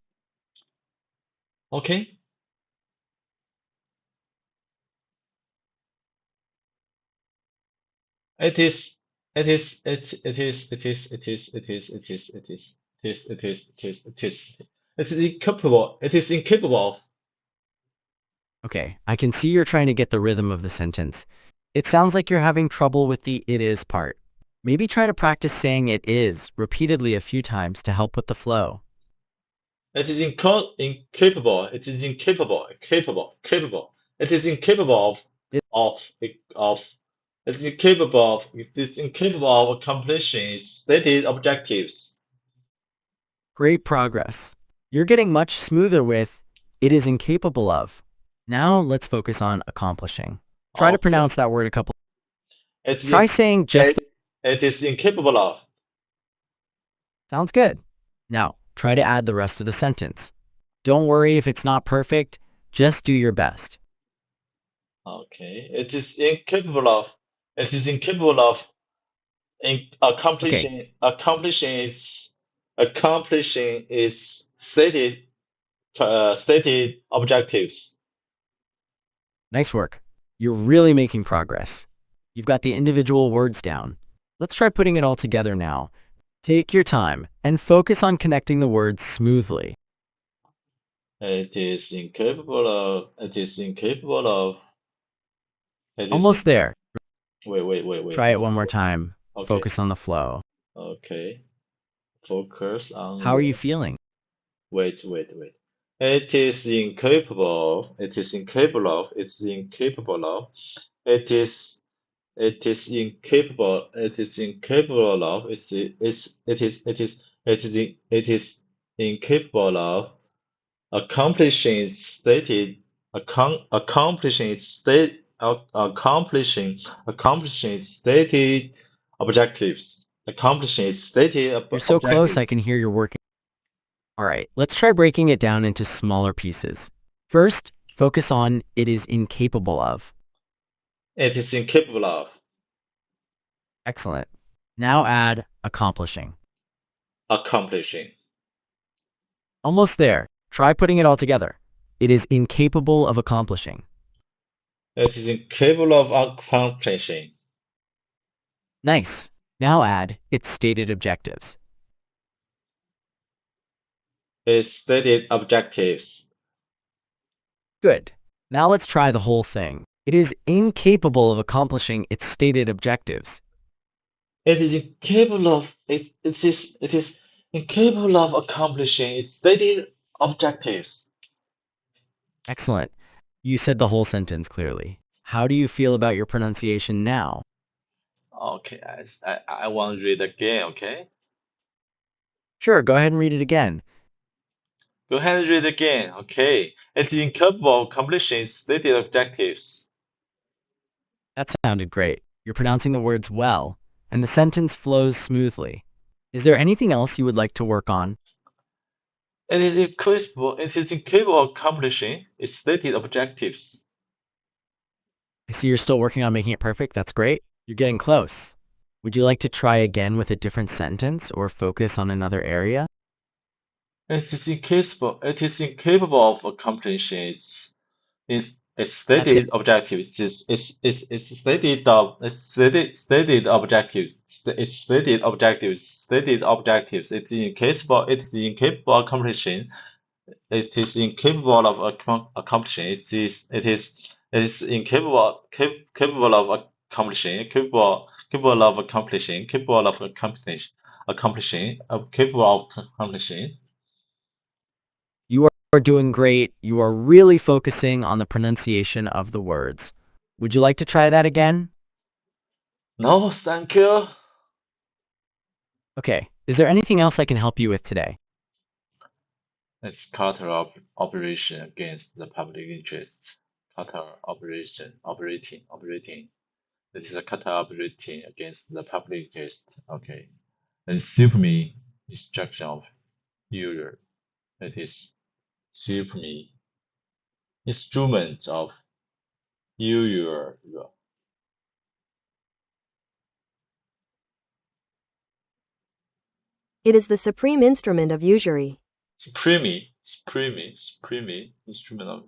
Okay. It is incapable of. Okay, I can see you're trying to get the rhythm of the sentence. It sounds like you're having trouble with the it is part. Maybe try to practice saying it is repeatedly a few times to help with the flow. It is incapable. It is incapable of accomplishing its stated objectives. Great progress. You're getting much smoother with it is incapable of. Now let's focus on accomplishing. Try to pronounce that word a couple. Try saying just. It is incapable of. Sounds good. Now try to add the rest of the sentence. Don't worry if it's not perfect. Just do your best. Okay. It is incapable of accomplishing its stated stated objectives. Nice work. You're really making progress. You've got the individual words down. Let's try putting it all together now. Take your time and focus on connecting the words smoothly. It is incapable of. It is incapable of. It is. Almost there. Wait. Try it one more time. Okay. Focus on the flow. Okay. Focus on. How are you feeling? Wait. It is incapable of. It is incapable of. It's incapable of. It is. It is incapable. It is incapable of. It is incapable of accomplishing stated accomplishing state accomplishing stated objectives. Accomplishing stated You're so close, I objectives. can hear you're working. All right, let's try breaking it down into smaller pieces. First, focus on it is incapable of. It is incapable of Excellent. Now add accomplishing. accomplishing. Almost there. Try putting it all together. It is incapable of accomplishing. It is incapable of accomplishing Nice. Now add its stated objectives. its stated objectives. Good. Now let's try the whole thing. It is incapable of accomplishing its stated objectives. It is incapable of it is incapable of accomplishing its stated objectives. Excellent. You said the whole sentence clearly. How do you feel about your pronunciation now? Okay, I want to read again, okay? Sure, go ahead and read it again. Go ahead and read again, okay? It is incapable of accomplishing its stated objectives. That sounded great. You're pronouncing the words well, and the sentence flows smoothly. Is there anything else you would like to work on? It is incapable of accomplishing its stated objectives. I see you're still working on making it perfect. That's great. You're getting close. Would you like to try again with a different sentence or focus on another area? It is incapable of accomplishing its That's it. stated objectives. Its stated objectives. Its stated objectives. Stated objectives. It is incapable of accomplishing. It is incapable of accomplishing. It is capable of accomplishing. Capable of accomplishing. Capable of accomplishing. You are doing great. You are really focusing on the pronunciation of the words. Would you like to try that again? No, thank you. Okay. Is there anything else I can help you with today? It's Carter operation against the public interest. Carter operating. It is a Carter operating against the public interest. Okay. And supreme instruction of user. It is supreme instrument of user. It is the supreme instrument of usury. Supreme instrument of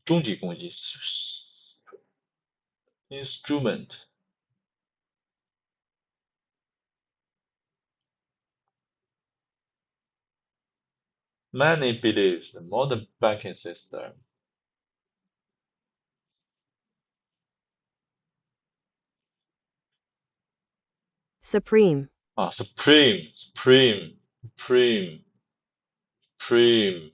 终极攻击 instrument many believes the modern banking system Supreme. supreme supreme supreme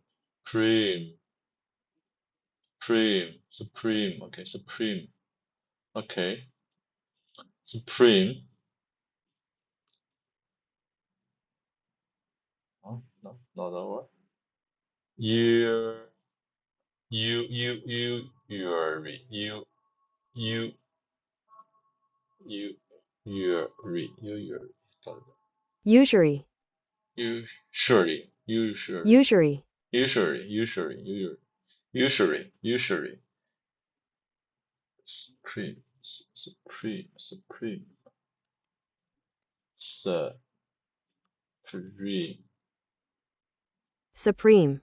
supreme supreme okay supreme okay supreme oh, no not that one you you Usury. usually Usury. supreme Supreme. Supreme.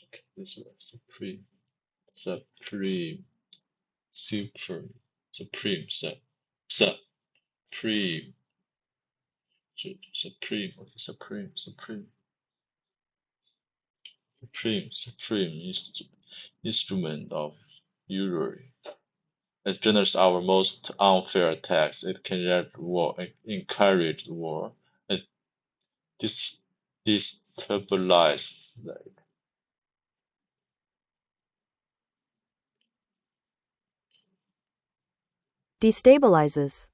Okay, this word supreme. Supreme. Supreme. Supreme. Supreme. Supreme. Okay, supreme. Supreme instrument of usury. It generates our most unfair tax. It can generate war. It encourages war. It destabilizes. Destabilizes.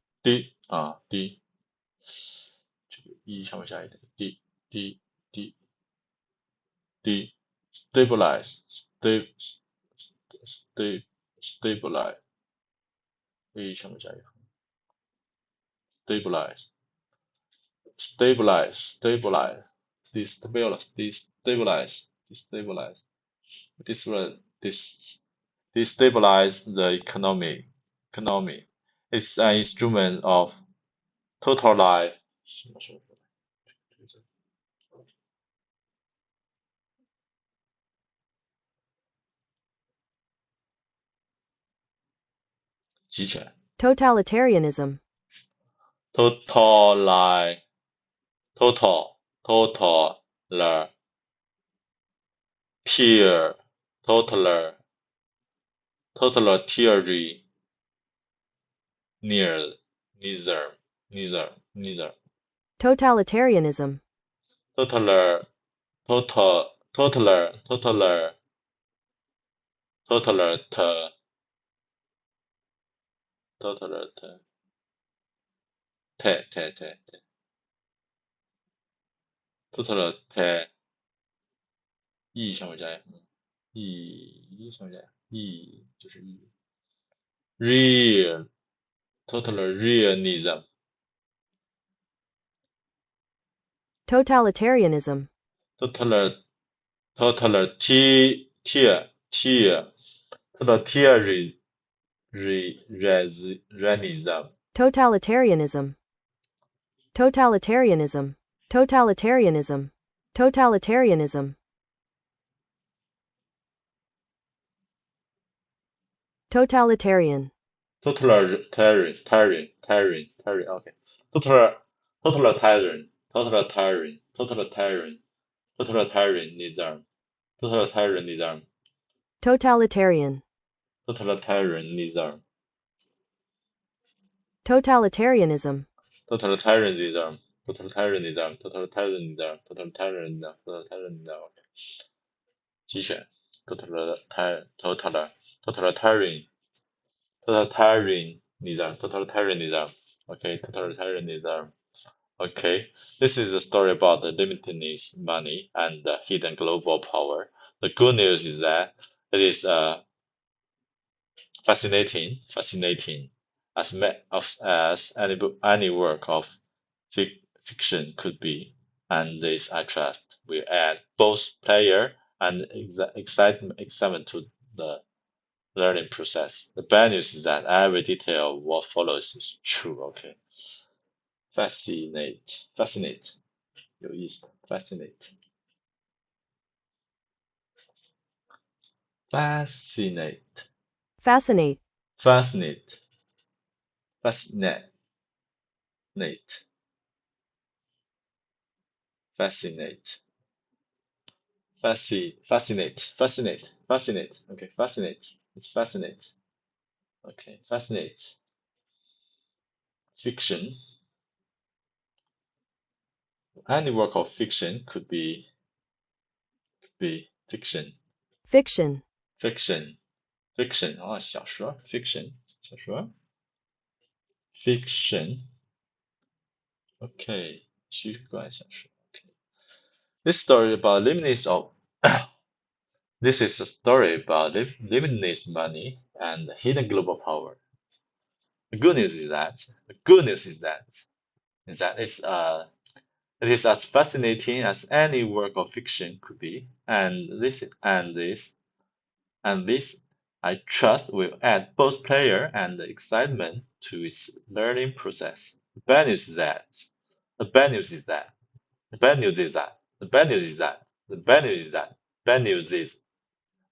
这个上面下一点stabilize stabilize 上面下一个 stabilize destabilize the economy. It's an instrument of totalize 集起来 Totalitarianism. totalize totalitarianism Totalitarianism. totaler totaler 上面加上面加就是 real totalitarianism Totalitarianism. totalitarianism Totalitarianism. Totalitarianism. Totalitarianism. Totalitarian. totalitarian okay totalitarianism totalitarianism Totalitarian. totalitarianism Totalitarianism. totalitarianism totalitarianism totalitarianism totalitarianism totalitarianism 集选 totalitarian totalitarianism okay totalitarianism okay this is a story about the limitless money and the hidden global power. The good news is that it is fascinating as any work of fiction could be, and this I trust will add both pleasure and excitement to the learning process. The bad news is that every detail of what follows is true. Okay, fascinate 有意思 fascinate Fascinate. fascinate fascinate okay fascinate it's fascinate okay fascinate fiction any work of fiction could be fiction Fiction.小说 fiction 小说 fiction okay 虚构小说 okay this story about limitless of this is a story about limitless money and hidden global power. The good news is that it is as fascinating as any work of fiction could be, and this I trust will add both pleasure and excitement to its learning process. The bad news is that The bad news is that. The bad news is that. The bad news is that. The bad news is that. Bad news is.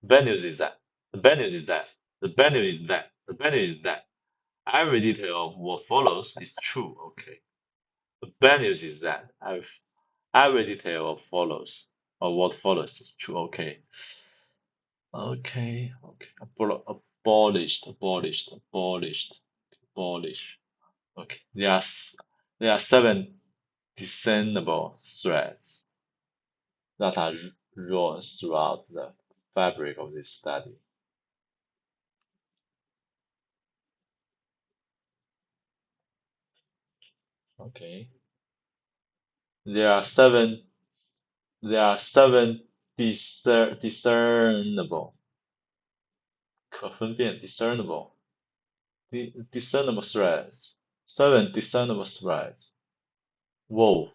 Bad news is that. The bad news is that. The bad news is that. The bad news is that. Every detail of what follows is true. Okay. The bad news is that every detail of what follows is true. Okay. Okay. Abolished. Okay. There are 7 discernible threads that are run throughout the fabric of this study. Okay. There are seven discernible 可分辨 discernible threads. 7 discernible threads wove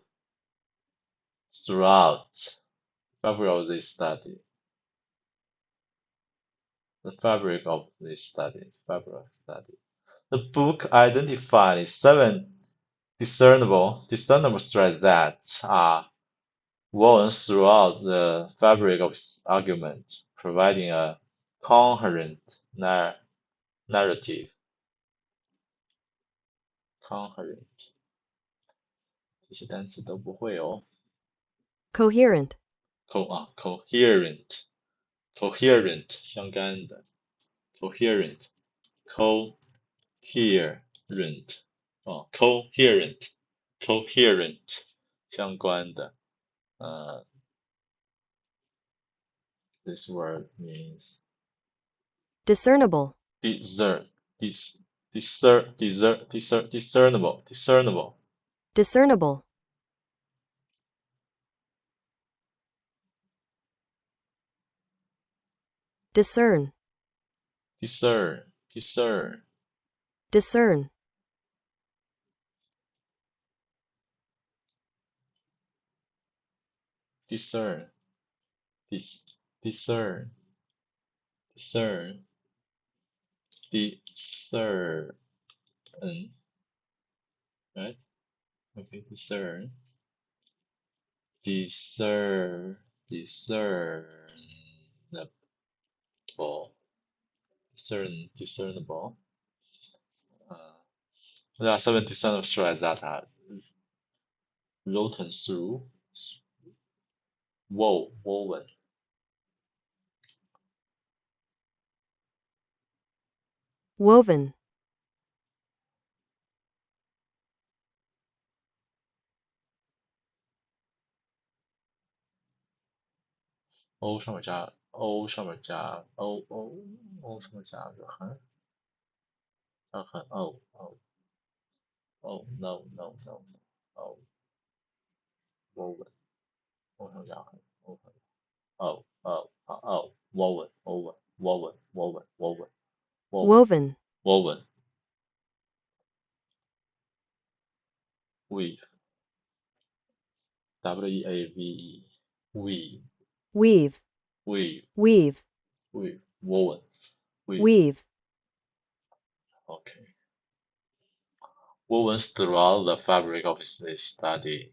throughout fabric of this study. The fabric of this study. The book identifies 7 discernible threads that are woven throughout the fabric of its argument, providing a coherent narrative. Coherent 这些单词都不会哦。Coherent. Coherent 相干的 coherent 相关的this word means Discernible. discernible. Discernible. Discern. Discern. Discern. Discern. Right? Okay, discernable. Discernible. There are 70% of threads that are woven through, woven. Woven. O 上面加 O 上面加 O 上面加个横O no O woven O 上面加横 O woven Woven. weave W-E-A-V-E weave Weave. Weave. woven Weave. Okay. Woven throughout the fabric of this study.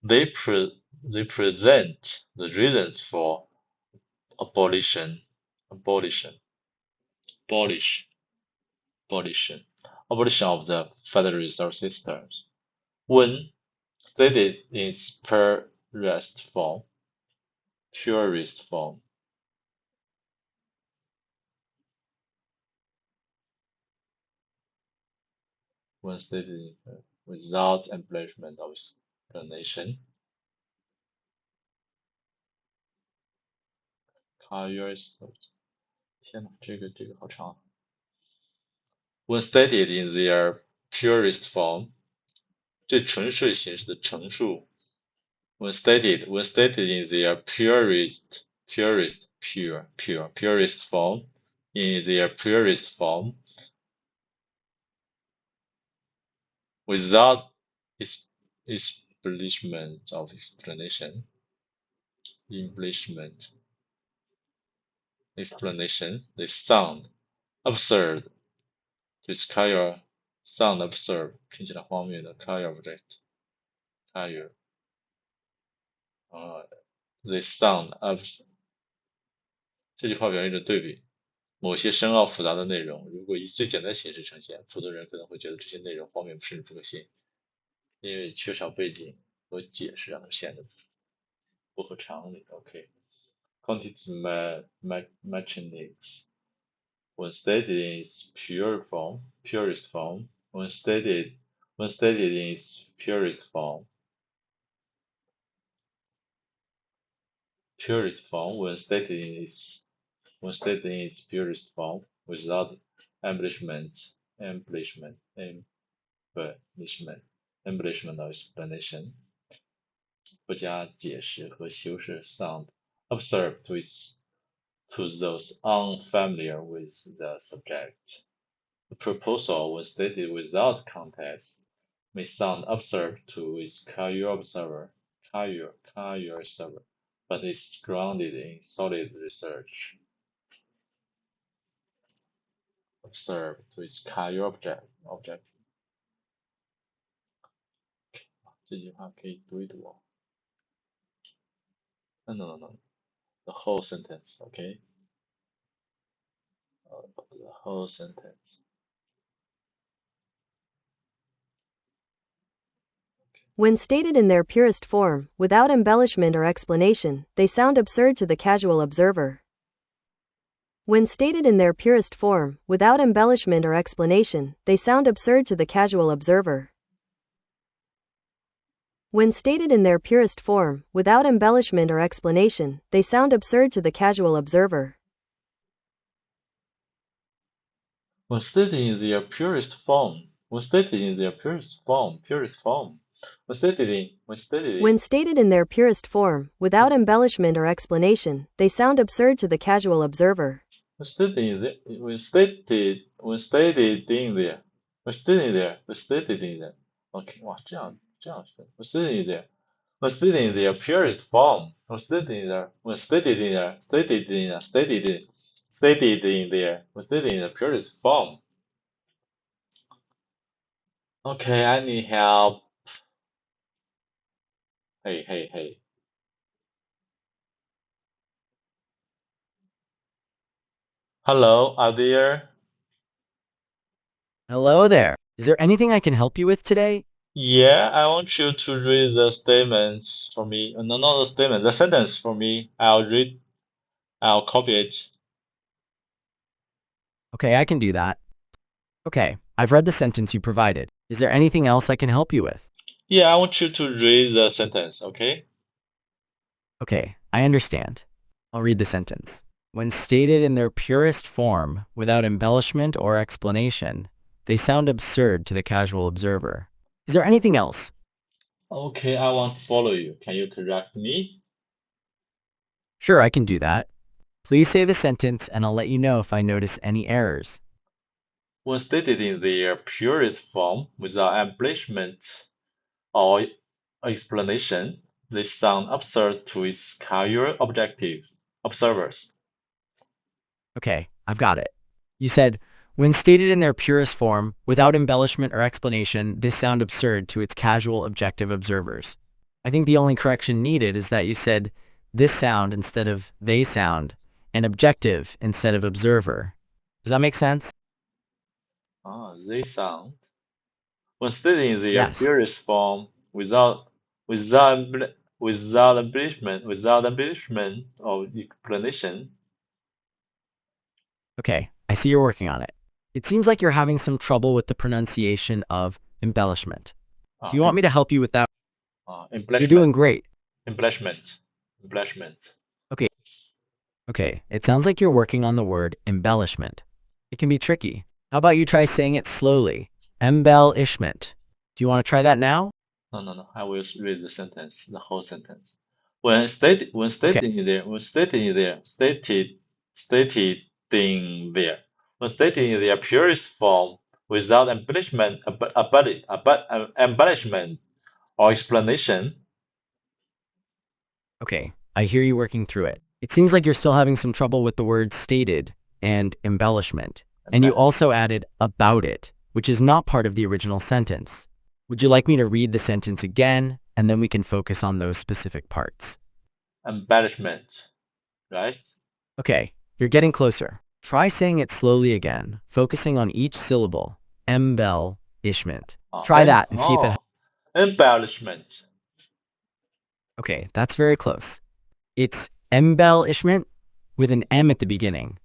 They present the reasons for abolition of the Federal Reserve system. When stated in its purest form, when stated without embellishment of explanation. When stated in their purest form, 最纯粹形式的陈述 when stated in their purest form, without embellishment of explanation, they sound absurd. 就是 sound absurd 听起来荒谬的 object higher. They sound up. 这句话表现着对比。某些深奥复杂的内容，如果以最简单形式呈现，普通人可能会觉得这些内容荒谬甚至不可信，因为缺少背景和解释让它显得不合常理。Quantitative mechanics, when stated in its purest form, when stated in its purest form, when stated in its purest form, without embellishment or explanation, 不加解释和修饰 sound absurd to those unfamiliar with the subject. The proposal, when stated without context, may sound absurd to its casual observer, but is grounded in solid research. Observe to its casual object. 这句话可以读一读哦。No. The whole sentence, okay? The whole sentence. When stated in their purest form, without embellishment or explanation, they sound absurd to the casual observer. When stated in their purest form, without embellishment or explanation, they sound absurd to the casual observer. When stated in their purest form, without embellishment or explanation, they sound absurd to the casual observer. When stated in their purest form, when stated in their purest form, when stated in their purest form, without embellishment or explanation, they sound absurd to the casual observer. when stated in there. Okay, 哇，这样是 when stated in their purest form, when stated in their purest form. Okay, I need help. Hey. Hello, are there? Hello there. Is there anything I can help you with today? Yeah, I want you to read the statements for me. No, not the statement, the sentence for me. I'll copy it. Okay, I can do that. Okay, I've read the sentence you provided. Is there anything else I can help you with? Yeah, I want you to read the sentence, okay? Okay, I understand. I'll read the sentence. When stated in their purest form, without embellishment or explanation, they sound absurd to the casual observer. Is there anything else? Okay, I want to follow you. Can you correct me? Sure, I can do that. Please say the sentence and I'll let you know if I notice any errors. When stated in their purest form, without embellishment or explanation, they sound absurd to its casual observers. Okay, I've got it. You said, when stated in their purest form, without embellishment or explanation, this sound absurd to its casual objective observers. I think the only correction needed is that you said this sound instead of they sound, and objective instead of observer. Does that make sense? They sound. When stated in their Yes. purest form, without embellishment or explanation. Okay, I see you're working on it. It seems like you're having some trouble with the pronunciation of embellishment. Do you want me to help you with that? Embellishment. You're doing great. Embellishment. Okay, it sounds like you're working on the word embellishment. It can be tricky. How about you try saying it slowly? Embellishment. Do you want to try that now? No. I will read the sentence, the whole sentence. When stated in their purest form, without embellishment or explanation. Okay, I hear you working through it. It seems like you're still having some trouble with the words stated and embellishment. And you also added about it, which is not part of the original sentence. Would you like me to read the sentence again and then we can focus on those specific parts. Embellishment, right? Okay, you're getting closer. Try saying it slowly again, focusing on each syllable. Embellishment. Try that and see if it... Embellishment. Okay, that's very close. It's embellishment with an M at the beginning.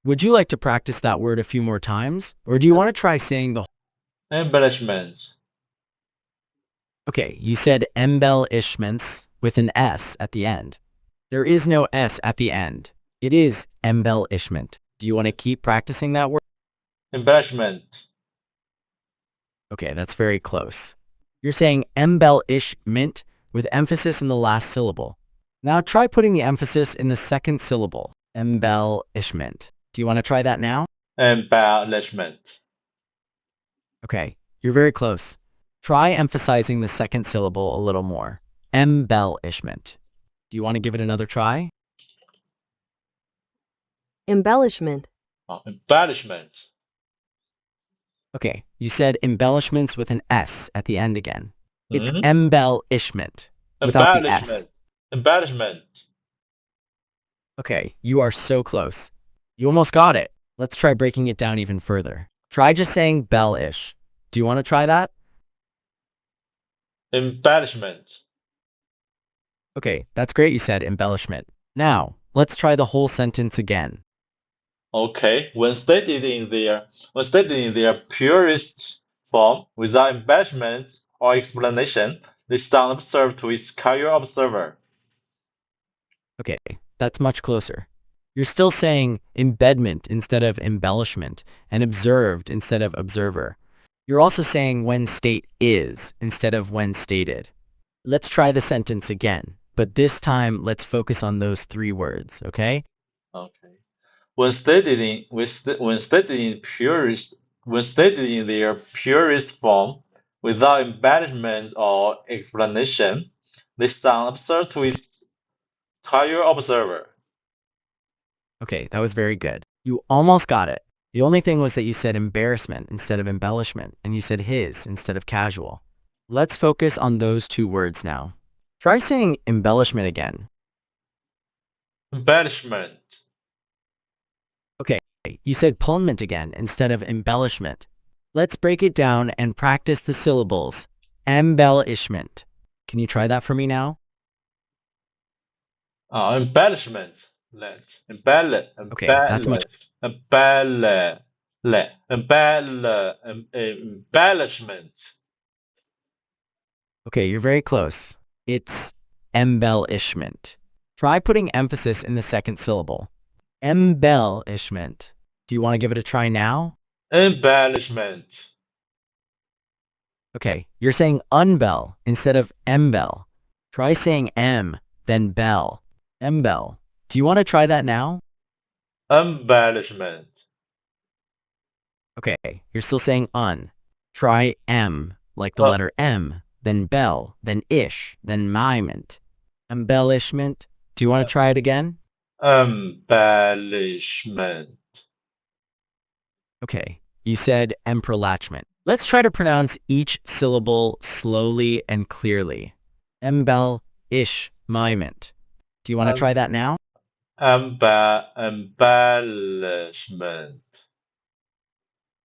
Would you like to practice that word a few more times? Or do you want to try saying the... Embellishment. Okay, you said embellishments with an S at the end. There is no S at the end. It is embellishment. Do you want to keep practicing that word? Embellishment. Okay, that's very close. You're saying embellishment with emphasis in the last syllable. Now try putting the emphasis in the second syllable. Embellishment. Do you want to try that now? Embellishment. Okay, you're very close. Try emphasizing the second syllable a little more. Embellishment. Do you want to give it another try? Embellishment. Embellishment. Okay, you said embellishments with an S at the end again. It's Mhm. embellishment without the S. Embellishment. Embellishment. Okay, you are so close. You almost got it. Let's try breaking it down even further. Try just saying bellish. Do you want to try that? Embellishment. Okay, that's great you said embellishment. Now, let's try the whole sentence again. Okay, when stated in their purest form, without embellishment or explanation, they sound absurd to its casual observer. Okay, that's much closer. You're still saying embedment instead of embellishment and observed instead of observer. You're also saying when state is instead of when stated. Let's try the sentence again, but this time let's focus on those three words, okay? Okay. When stated in their purest form, without embellishment or explanation, they sound absurd to its casual observer. Okay, that was very good. You almost got it. The only thing was that you said embarrassment instead of embellishment, and you said his instead of casual. Let's focus on those two words now. Try saying embellishment again. Embellishment. Okay, you said pullment again instead of embellishment. Let's break it down and practice the syllables. Embellishment. Can you try that for me now? Embellishment. Okay, that's much... Embellishment. Okay, you're very close. It's embellishment. Try putting emphasis in the second syllable. Embellishment. Do you want to give it a try now? Embellishment. Okay, you're saying unbell instead of embell. Try saying M, then bell. Embell. Do you want to try that now? Embellishment. Okay, you're still saying un. Try M, like the letter M, then bell, then ish, then miment. Embellishment. Do you want to try it again? Embellishment. Okay, you said emperlachment. Let's try to pronounce each syllable slowly and clearly. Embellishment. Do you want to try that now? Embellishment.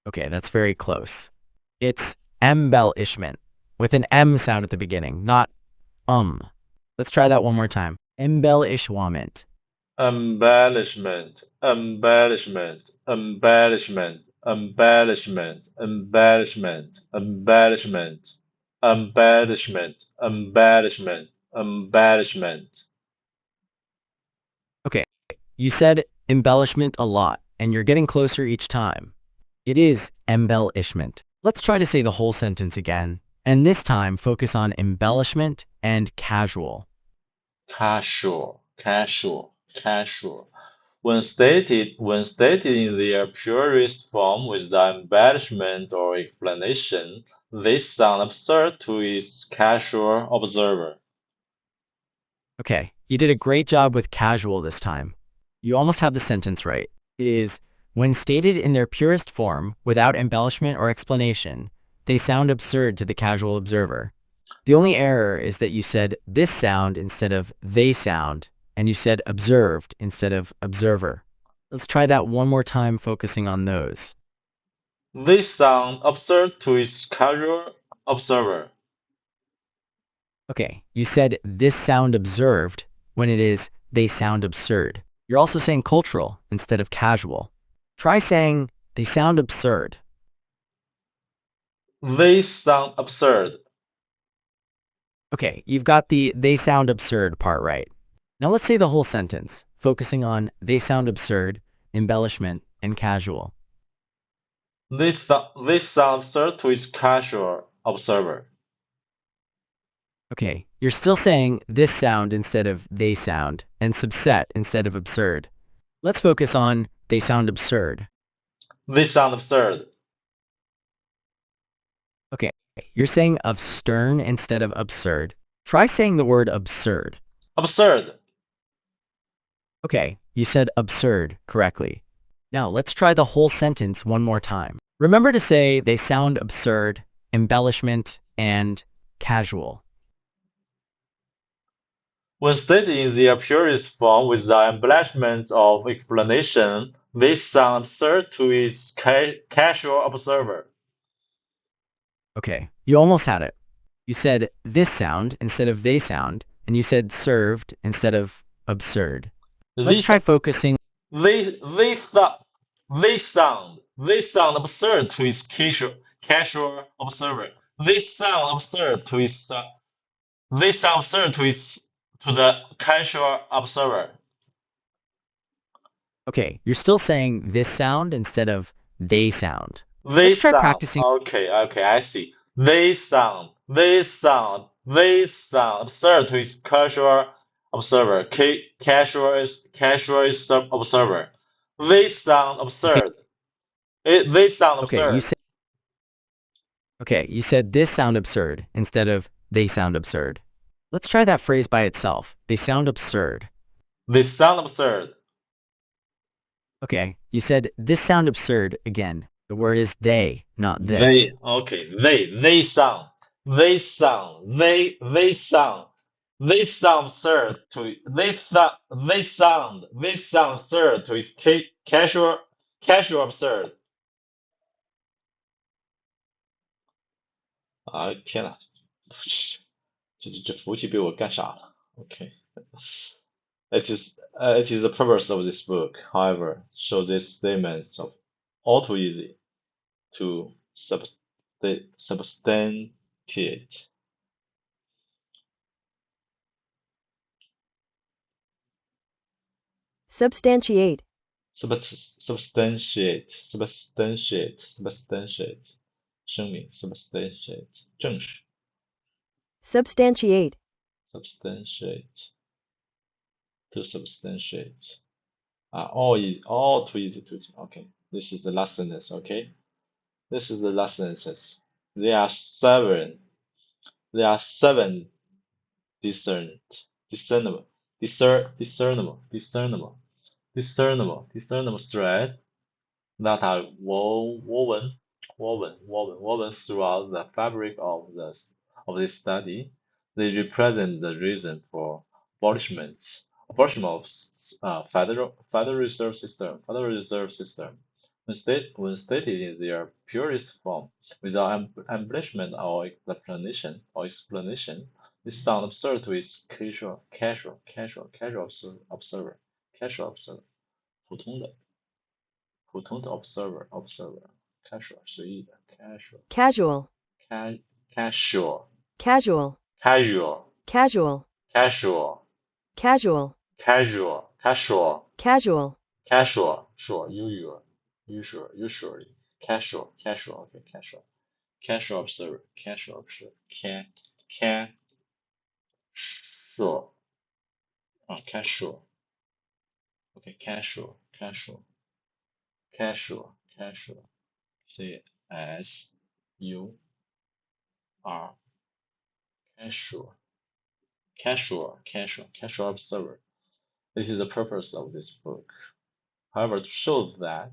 Okay, that's very close. It's embellishment with an M sound at the beginning, not Let's try that one more time. Embellishment. Embellishment. Embellishment. Embellishment. Embellishment. Embellishment. Embellishment. Embellishment. Embellishment. Embellishment. Okay, you said embellishment a lot, and you're getting closer each time. It is embellishment. Let's try to say the whole sentence again, and this time focus on embellishment and casual. Casual. Casual. Casual. When stated in their purest form without embellishment or explanation, they sound absurd to its casual observer. Okay, you did a great job with casual this time. You almost have the sentence right. It is, when stated in their purest form, without embellishment or explanation, they sound absurd to the casual observer. The only error is that you said this sound instead of they sound, and you said observed instead of observer. Let's try that one more time, focusing on those. They sound absurd to its casual observer. Okay, you said this sound observed when it is they sound absurd. You're also saying cultural instead of casual. Try saying they sound absurd. They sound absurd. Okay, you've got the they sound absurd part right. Now let's say the whole sentence, focusing on they sound absurd, embellishment, and casual. They sound absurd to its casual observer. Okay, you're still saying this sound instead of they sound, and subset instead of absurd. Let's focus on they sound absurd. They sound absurd. Okay, you're saying of stern instead of absurd. Try saying the word absurd. Absurd. Okay, you said absurd correctly. Now let's try the whole sentence one more time. Remember to say they sound absurd, embellishment, and casual. When stated in their purest form without embellishment of explanation, they sound absurd to its casual observer. Okay, you almost had it. You said this sound instead of they sound, and you said served instead of absurd. Let's try focusing. They sound absurd to its casual observer. They sound absurd to its they sound absurd to the casual observer. Okay, you're still saying this sound instead of they sound. They Let's try sound practicing. okay, I see. They sound absurd to its casual observer. Casual is observer. They sound Okay, absurd. They sound okay, you absurd. said you said this sound absurd instead of they sound absurd. Let's try that phrase by itself. They sound absurd. They sound absurd. Okay, you said this sound absurd again. The word is they, not this. They okay. They sound. They sound absurd to they sound absurd to its casual absurd. 啊，天呐，这服务器被我干傻了。Okay. It is the purpose of this book, however, show these statements of all too easy to substantiate. Substantiate. Substantiate. 声明 substantiate 证实 Substantiate. substantiate to substantiate. All too easy to okay. This is the last sentence, okay? This is the last sentence. There are seven discernible thread that are woven throughout the fabric of this study. They represent the reason for abolishment of Federal Reserve System. When stated in their purest form, without embellishment or explanation, this sound absurd to its observer. Casual observer. 普通的 observer casual 随意的 Casual. casual Casual. casual Casual. casual Casual. casual casual Casual. casual usually casual okay casual observer casual casual okay casual C S U R casual observer. This is the purpose of this book. However, to show that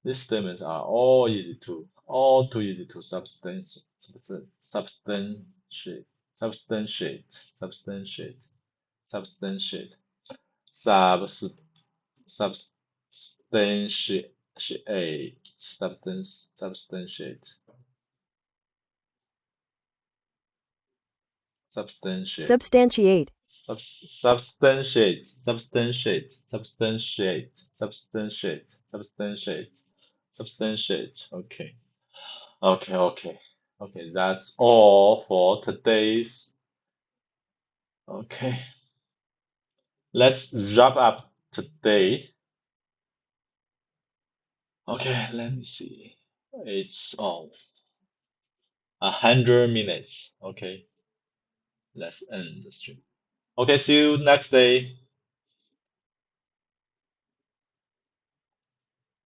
these statements are all too easy to substantiate. substantiate, substantiate, substantiate, substantiate, substantiate, Substantiate. substantiate, substantiate, substantiate, substantiate, substantiate, substantiate. Okay, okay, okay, okay. That's all for today's. Okay, let's wrap up today. Okay, let me see. It's 100 minutes. Okay, let's end the stream. Okay, see you next day.